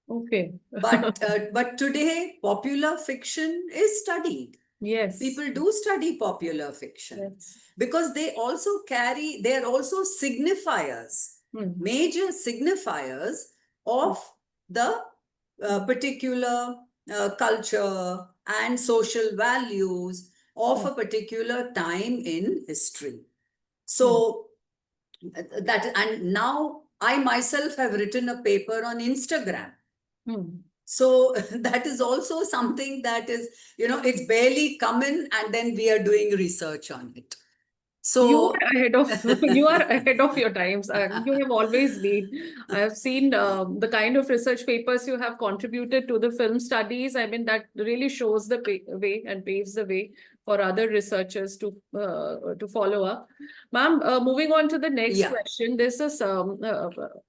Okay. But today, popular fiction is studied. Yes. People do study popular fiction because they are also signifiers, major signifiers of the particular culture and social values of a particular time in history. So and now I myself have written a paper on Instagram. So that is also something that is, it's barely come in and then we are doing research on it. So you are ahead of your times. You have always been. I have seen the kind of research papers you have contributed to the film studies. I mean, that really shows the way and paves the way for other researchers to follow up. Ma'am, moving on to the next question. This is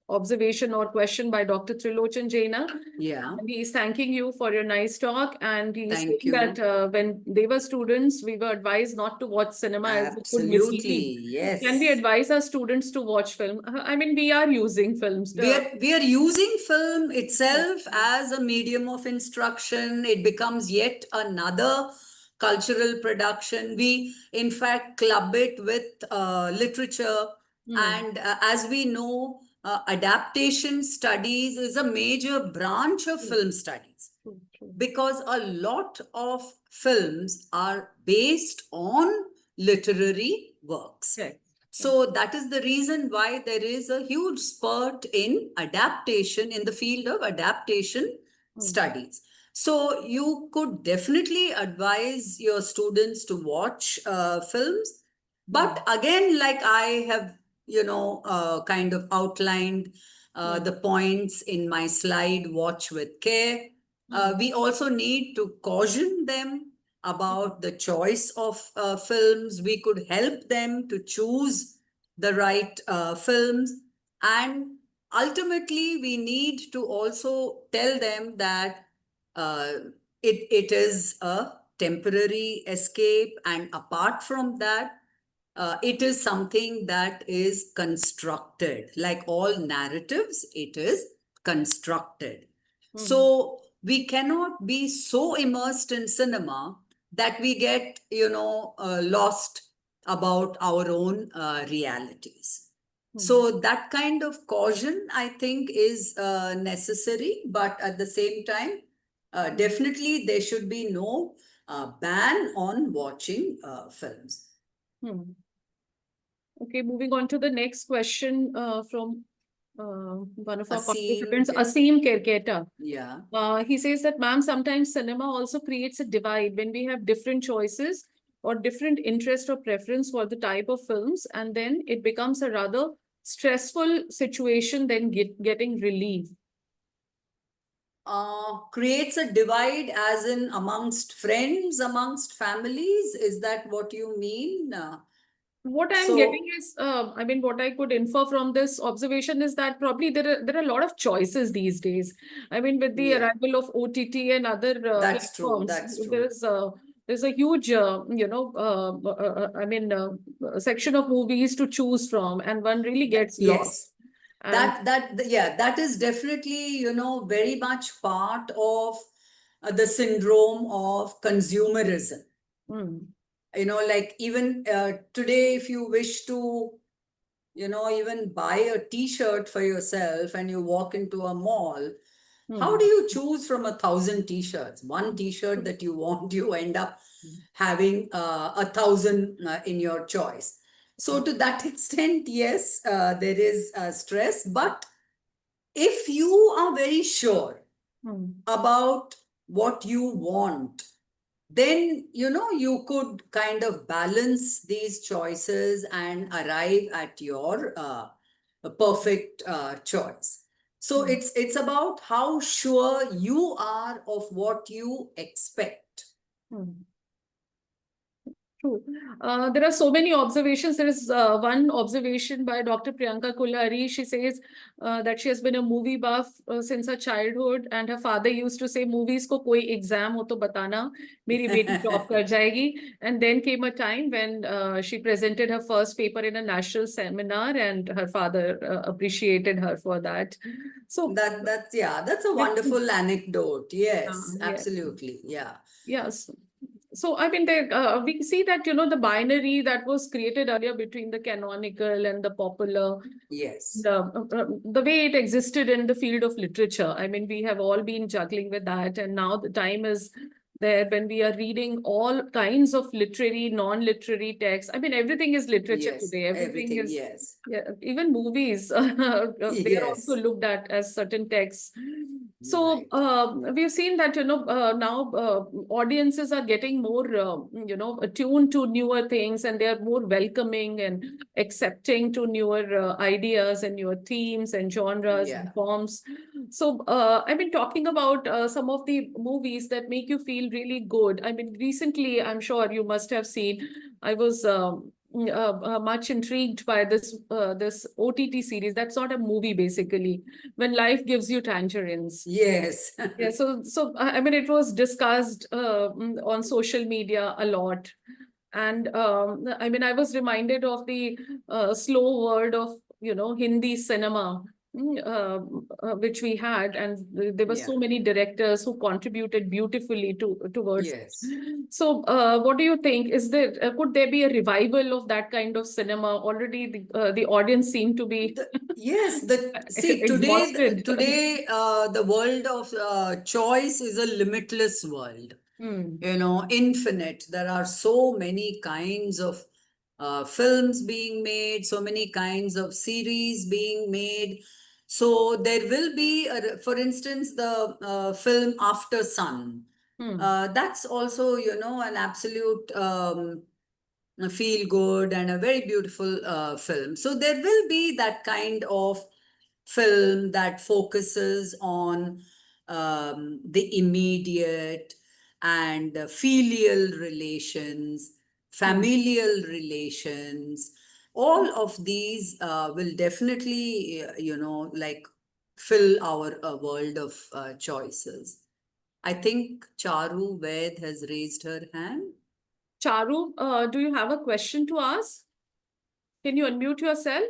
observation or question by Dr. Trilochan Jaina. Yeah. And he's thanking you for your nice talk. And he's saying that when they were students, we were advised not to watch cinema. Absolutely, yes. Can we advise our students to watch film? I mean, we are using films. We are using film itself as a medium of instruction. It becomes yet another cultural production. We, in fact, club it with literature. And as we know, adaptation studies is a major branch of film studies, because a lot of films are based on literary works. So that is the reason why there is a huge spurt in adaptation, in the field of adaptation studies. So you could definitely advise your students to watch films. But again, like I have, kind of outlined the points in my slide, watch with care. We also need to caution them about the choice of films. We could help them to choose the right films. And ultimately, we need to also tell them that it is a temporary escape. And apart from that, it is something that is constructed. Like all narratives, it is constructed. So we cannot be so immersed in cinema that we get, lost about our own realities. So that kind of caution, I think, is necessary. But at the same time, definitely there should be no ban on watching films. Okay, moving on to the next question from one of our participants, Asim Kerketa. Yeah. He says that, ma'am, sometimes cinema also creates a divide when we have different choices or different interest or preference for the type of films, and then it becomes a rather stressful situation than getting relief. Creates a divide as in amongst friends, amongst families? Is that what you mean? What I'm getting is, I mean, what I could infer from this observation is that probably there are a lot of choices these days. I mean, with the arrival of OTT and other platforms, there's a huge, section of movies to choose from, and one really gets lost. That is definitely, very much part of the syndrome of consumerism. Like even today, if you wish to, even buy a t-shirt for yourself and you walk into a mall, how do you choose from 1,000 t-shirts? One t-shirt that you want, you end up having 1,000 in your choice. So to that extent, yes, there is stress. But if you are very sure about what you want, then, you could kind of balance these choices and arrive at your perfect choice. So it's about how sure you are of what you expect. True. There are so many observations. There is one observation by Dr. Priyanka Kulhari. She says that she has been a movie buff since her childhood, and her father used to say, movies ko koi exam ho to batana, meri beti top kar jayegi. And then came a time when she presented her first paper in a national seminar, and her father appreciated her for that. So that's a wonderful anecdote. Yes, absolutely. Yeah. Yes. So, I mean, we see that, the binary that was created earlier between the canonical and the popular. Yes. The way it existed in the field of literature. I mean, we have all been juggling with that. And now the time is there when we are reading all kinds of literary, non-literary texts. I mean, everything is literature today. Everything is, even movies, they are also looked at as certain texts. So we've seen that, now audiences are getting more, attuned to newer things, and they are more welcoming and accepting to newer ideas and newer themes and genres and forms. So I've been talking about some of the movies that make you feel really good. I mean, recently, I'm sure you must have seen, I was much intrigued by this OTT series. That's not a movie, basically. When Life Gives You Tangerines. Yes. Yeah. So I mean, it was discussed on social media a lot. And I mean, I was reminded of the slow world of, Hindi cinema, which we had, and there were so many directors who contributed beautifully towards. Yes. So, what do you think? Is there could there be a revival of that kind of cinema? Already, the audience seemed to be yes. See, exhausted. today the world of choice is a limitless world. You know, infinite. There are so many kinds of films being made, so many kinds of series being made. So there will be, for instance, the film After Sun. That's also, you know, an absolute feel good and a very beautiful film. So there will be that kind of film that focuses on the immediate and filial relations, familial relations. All of these will definitely, you know, like fill our world of choices. I think Charu Ved has raised her hand. Charu, do you have a question to ask? Can you unmute yourself?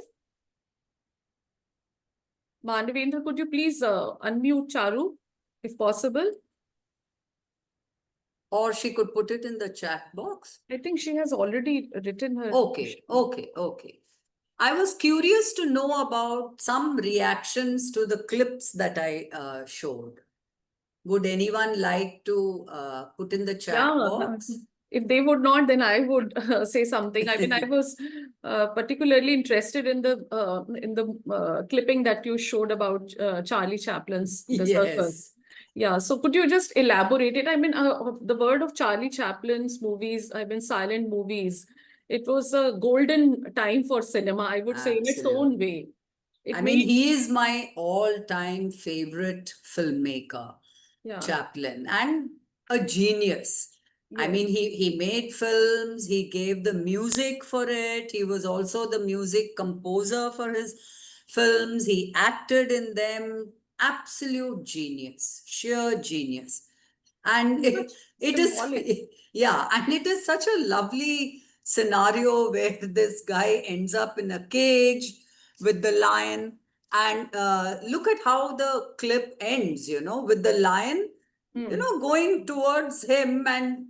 Manavendra, could you please unmute Charu, if possible? Or she could put it in the chat box. I think she has already written her. Okay. I was curious to know about some reactions to the clips that I showed. Would anyone like to put in the chat box? If they would not, then I would say something. I mean, I was particularly interested in the clipping that you showed about Charlie Chaplin's The Circus. Yeah, so could you just elaborate it? I mean, the word of Charlie Chaplin's movies, I mean, silent movies, it was a golden time for cinema, I would say, in its own way. I mean, he is my all-time favorite filmmaker, Chaplin, and a genius. I mean, he made films, he gave the music for it. He was also the music composer for his films. He acted in them. Absolute genius, sheer genius. And it is, yeah, and it is such a lovely scenario where this guy ends up in a cage with the lion. And look at how the clip ends, you know, with the lion, you know, going towards him and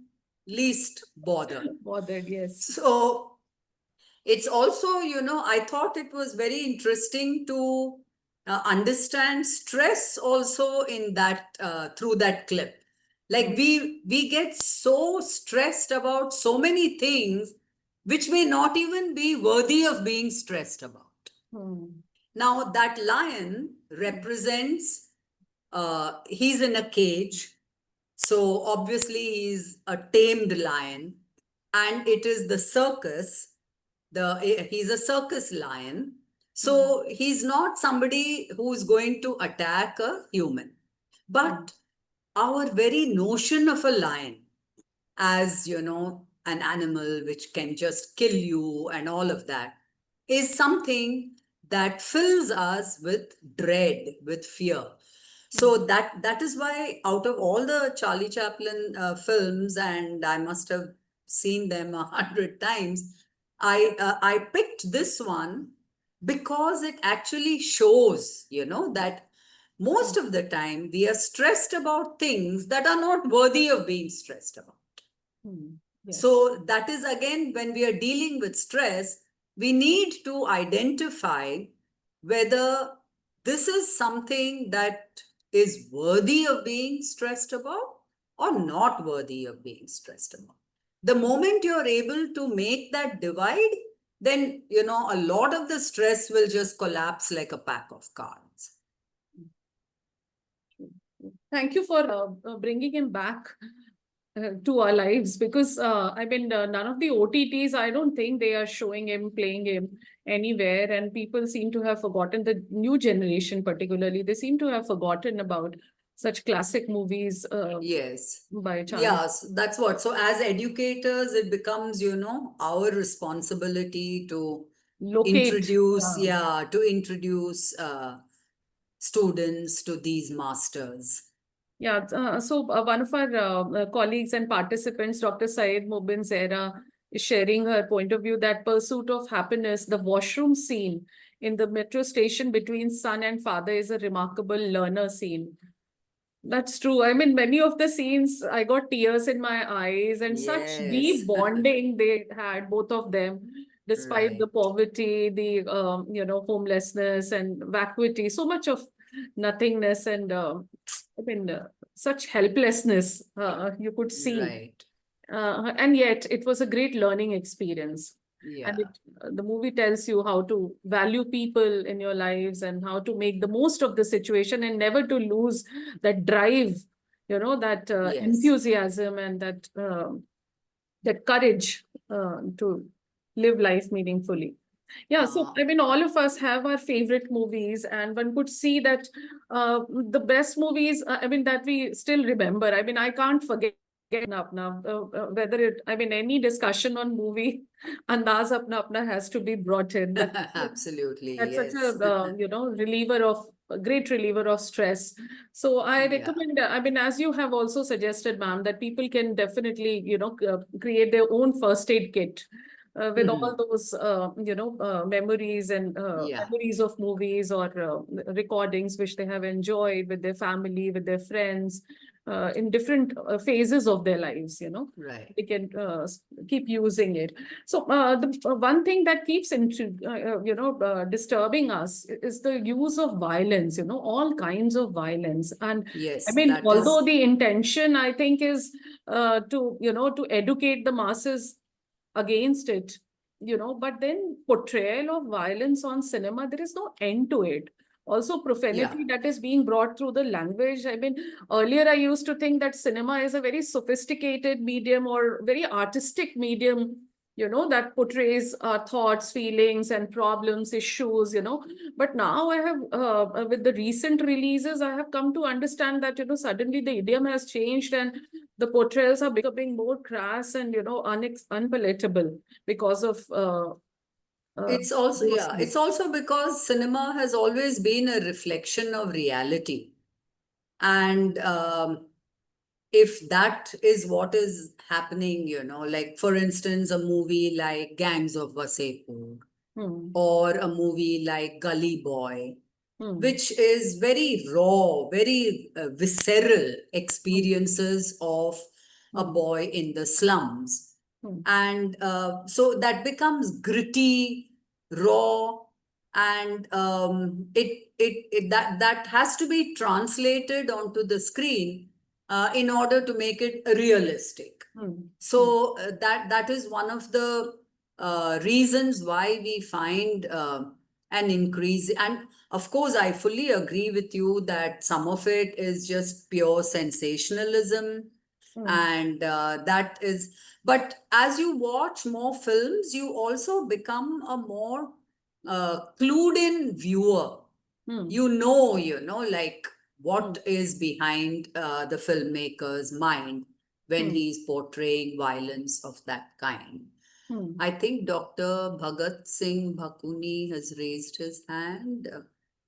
least bothered. Bothered, yes. So it's also, you know, I thought it was very interesting to understand stress also in that through that clip. Like we get so stressed about so many things which may not even be worthy of being stressed about. Now that lion represents he's in a cage, so obviously he's a tamed lion, and it is the circus. He's a circus lion, so he's not somebody who's going to attack a human. But our very notion of a lion as, you know, an animal which can just kill you and all of that is something that fills us with dread, with fear. So that is why out of all the Charlie Chaplin films, and I must have seen them 100 times, I picked this one because it actually shows, you know, that most of the time we are stressed about things that are not worthy of being stressed about. So that is again, when we are dealing with stress, we need to identify whether this is something that is worthy of being stressed about or not worthy of being stressed about. The moment you're able to make that divide, then, you know, a lot of the stress will just collapse like a pack of cards. Thank you for bringing him back to our lives, because I mean, none of the OTTs, I don't think they are showing him, playing him anywhere, and people seem to have forgotten, the new generation particularly, they seem to have forgotten about such classic movies by Charlie. Yes, that's what. So as educators, it becomes, you know, our responsibility to introduce students to these masters. Yeah, so one of our colleagues and participants, Dr. Syed Mobin Zehra, sharing her point of view that Pursuit of Happiness, the washroom scene in the metro station between son and father is a remarkable learner scene. That's true. I mean, many of the scenes, I got tears in my eyes, and such deep bonding they had, both of them, despite the poverty, the homelessness and vacuity, so much of nothingness, and such helplessness you could see. And yet, it was a great learning experience. And the movie tells you how to value people in your lives and how to make the most of the situation and never to lose that drive, that enthusiasm and that courage to live life meaningfully. Yeah, so I mean, all of us have our favorite movies, and one could see that the best movies, that we still remember. I mean, I can't forget Apna, whether any discussion on movie, Andaz Apna Apna has to be brought in. Absolutely, that's yes. such a great reliever of stress. So I recommend, as you have also suggested, ma'am, that people can definitely, create their own first aid kit. With all those, memories and memories of movies or recordings which they have enjoyed with their family, with their friends, in different phases of their lives, they can keep using it. So the one thing that keeps disturbing us is the use of violence, all kinds of violence. And although the intention, I think, is to educate the masses against it, but then portrayal of violence on cinema, there is no end to it. Also, profanity that is being brought through the language. I mean, earlier I used to think that cinema is a very sophisticated medium or very artistic medium, that portrays our thoughts, feelings, and problems, issues, But now I have, with the recent releases, I have come to understand that, suddenly the idiom has changed and the portrayals are becoming more crass and, unpalatable because of it's also because cinema has always been a reflection of reality. And if that is what is happening, like for instance, a movie like Gangs of Wasseypur or a movie like Gully Boy, which is very raw, very visceral experiences of a boy in the slums. And so that becomes gritty, raw, and that has to be translated onto the screen in order to make it realistic. So that is one of the reasons why we find an increase. And of course, I fully agree with you that some of it is just pure sensationalism. And that is, but as you watch more films, you also become a more clued in viewer. You know, like what is behind the filmmaker's mind when he's portraying violence of that kind. I think Dr. Bhagat Singh Bhakuni has raised his hand.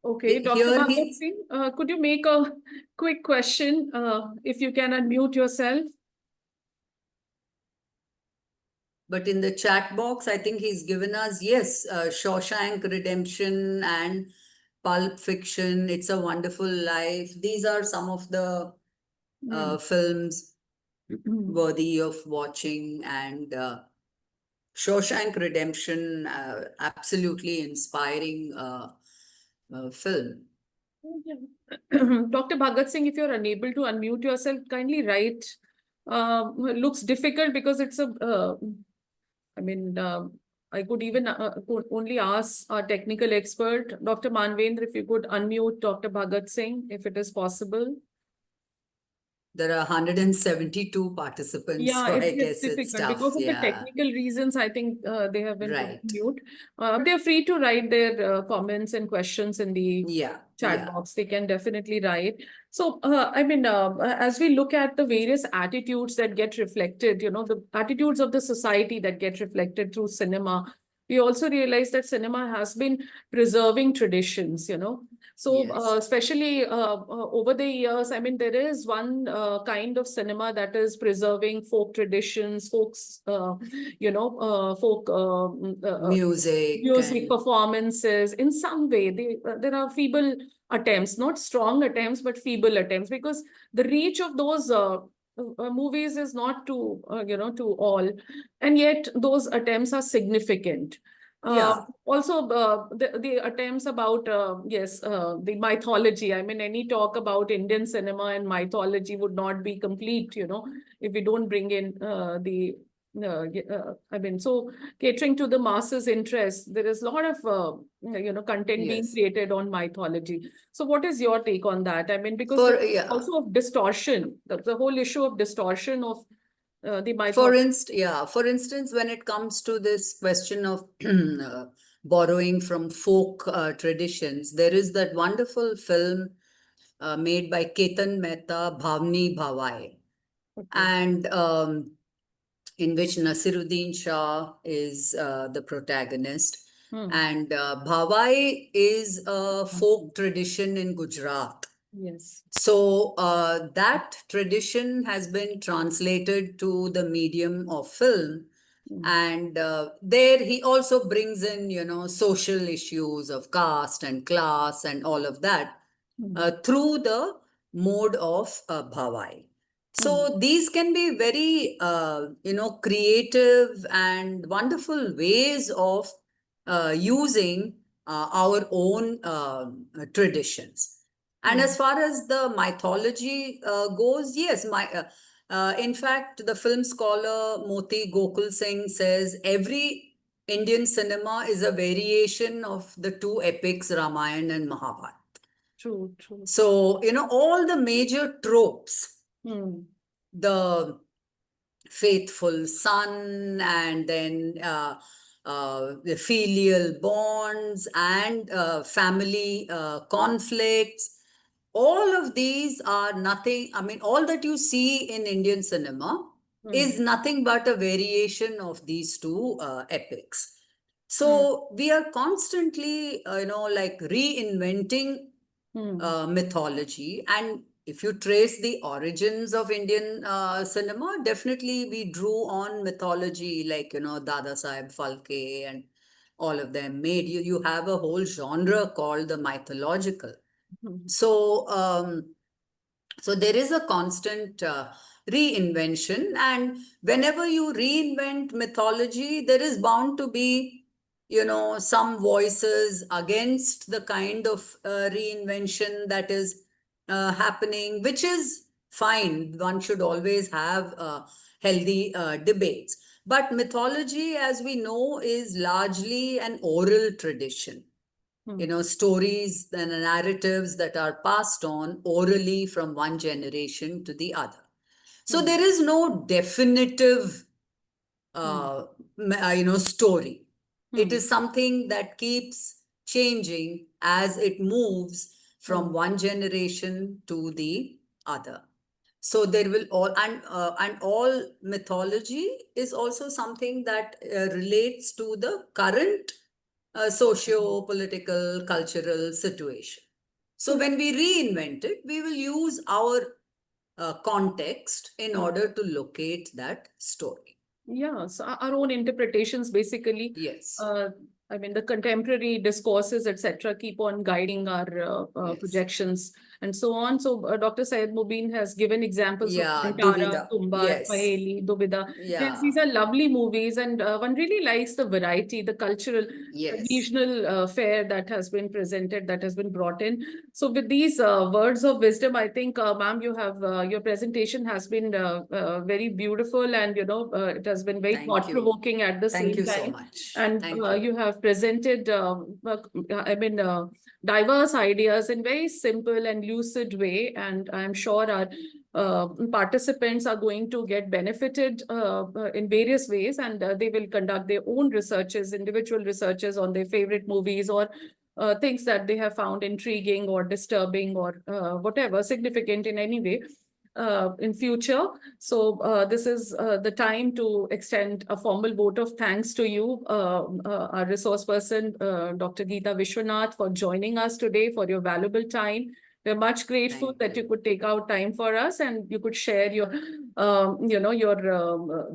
Okay, Dr. Bhagat Singh, could you make a quick question, if you can unmute yourself? But in the chat box, I think he's given us, yes, Shawshank Redemption and Pulp Fiction, It's a Wonderful Life. These are some of the films worthy of watching. And Shawshank Redemption, absolutely inspiring film. Dr. Bhagat Singh, if you're unable to unmute yourself, kindly write. Looks difficult because it's a, I could even could only ask our technical expert, Dr. Manvendra, if you could unmute Dr. Bhagat Singh, if it is possible. There are 172 participants, so I guess it's tough. Because of the technical reasons, I think they have been put mute. They're free to write their comments and questions in the chat box. They can definitely write. So, as we look at the various attitudes that get reflected, the attitudes of the society that get reflected through cinema, we also realize that cinema has been preserving traditions, So especially over the years, I mean, there is one kind of cinema that is preserving folk traditions, folk music performances in some way. There are feeble attempts, not strong attempts, but feeble attempts, because the reach of those movies is not to to all, and yet those attempts are significant. Also, the attempts about the mythology. I mean, any talk about Indian cinema and mythology would not be complete, if we don't bring in I mean, so catering to the masses' interest, there is a lot of content being created on mythology. So, what is your take on that? I mean, because also of distortion, the whole issue of distortion of the mythology. For instance, when it comes to this question of borrowing from folk traditions, there is that wonderful film made by Ketan Mehta, Bhavni Bhavai, and in which Nasiruddin Shah is the protagonist. And Bhavai is a folk tradition in Gujarat. Yes. So that tradition has been translated to the medium of film. And there he also brings in, social issues of caste and class and all of that through the mode of Bhavai. So these can be very, creative and wonderful ways of using our own traditions. And as far as the mythology goes, yes, in fact, the film scholar Moti Gokul Singh says every Indian cinema is a variation of the two epics, Ramayana and Mahabharata. True. So, all the major tropes, the faithful son, and then the filial bonds and family conflicts, all of these are nothing. I mean, all that you see in Indian cinema is nothing but a variation of these two epics. So we are constantly, reinventing mythology. And if you trace the origins of Indian cinema, definitely we drew on mythology like, Dada Saheb Phalke and all of them made. You have a whole genre called the mythological. So, so there is a constant reinvention, and whenever you reinvent mythology, there is bound to be, some voices against the kind of reinvention that is happening, which is fine. One should always have healthy debates. But mythology, as we know, is largely an oral tradition. Stories and narratives that are passed on orally from one generation to the other. So there is no definitive, story. It is something that keeps changing as it moves from one generation to the other. So there will and all mythology is also something that relates to the current socio-political, cultural situation. So when we reinvent it, we will use our context in order to locate that story. Yeah, so our own interpretations, basically. Yes. I mean, the contemporary discourses, etc., keep on guiding our projections and so on. So Dr. Syed Mubin has given examples of Kantara, Tumbar, Paheli, Dubida. Yes, these are lovely movies, and one really likes the variety, the cultural, regional fare that has been presented, that has been brought in. So with these words of wisdom, I think, ma'am, you have your presentation has been very beautiful, and it has been very thought-provoking at the same time. Thank you so much. And you have presented, diverse ideas in very simple and lucid way, and I'm sure our participants are going to get benefited in various ways, and they will conduct their own researches, individual researches on their favorite movies or things that they have found intriguing or disturbing or whatever, significant in any way. in future. So this is the time to extend a formal vote of thanks to you, our resource person, Dr. Gita Viswanath, for joining us today, for your valuable time. We're much grateful that you could take out time for us and you could share your,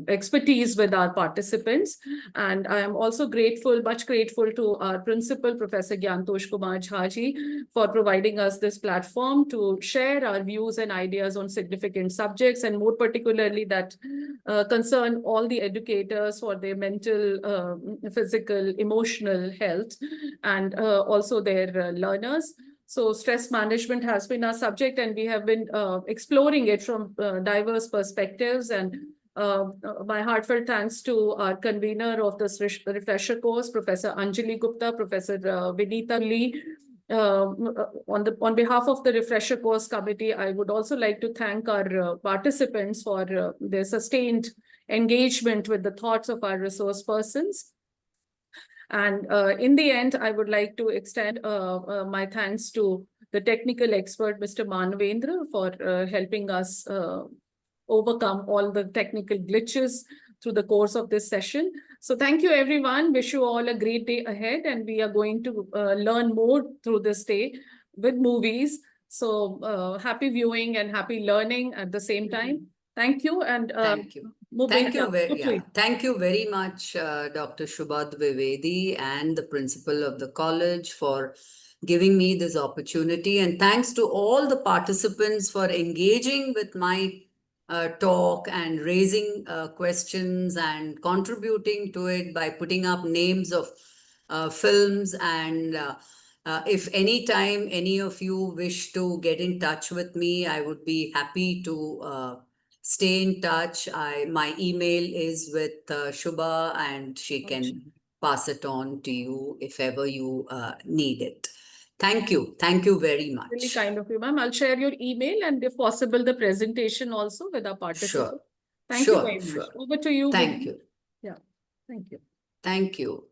expertise with our participants. And I am also grateful, much grateful to our principal, Professor Gyantosh Kumar Jhaji, for providing us this platform to share our views and ideas on significant subjects, and more particularly that concern all the educators for their mental, physical, emotional health, and also their learners. So stress management has been our subject, and we have been exploring it from diverse perspectives. And my heartfelt thanks to our convener of this refresher course, Professor Anjali Gupta, Professor Vinita Lee. On behalf of the refresher course committee, I would also like to thank our participants for their sustained engagement with the thoughts of our resource persons. And in the end, I would like to extend my thanks to the technical expert, Mr. Manavendra, for helping us overcome all the technical glitches through the course of this session. So thank you, everyone. Wish you all a great day ahead. And we are going to learn more through this day with movies. So happy viewing and happy learning at the same time. Thank you. And thank you. Thank you very much, Dr. Shubha Dwivedi and the principal of the college for giving me this opportunity. And thanks to all the participants for engaging with my talk and raising questions and contributing to it by putting up names of films. And if any time any of you wish to get in touch with me, I would be happy to stay in touch. My email is with Shubha, and she can pass it on to you if ever you need it. Thank you. Thank you very much. Really kind of you, ma'am. I'll share your email and if possible, the presentation also with our participants. Sure. Thank you very much. Over to you. Thank you. Yeah. Thank you. Thank you.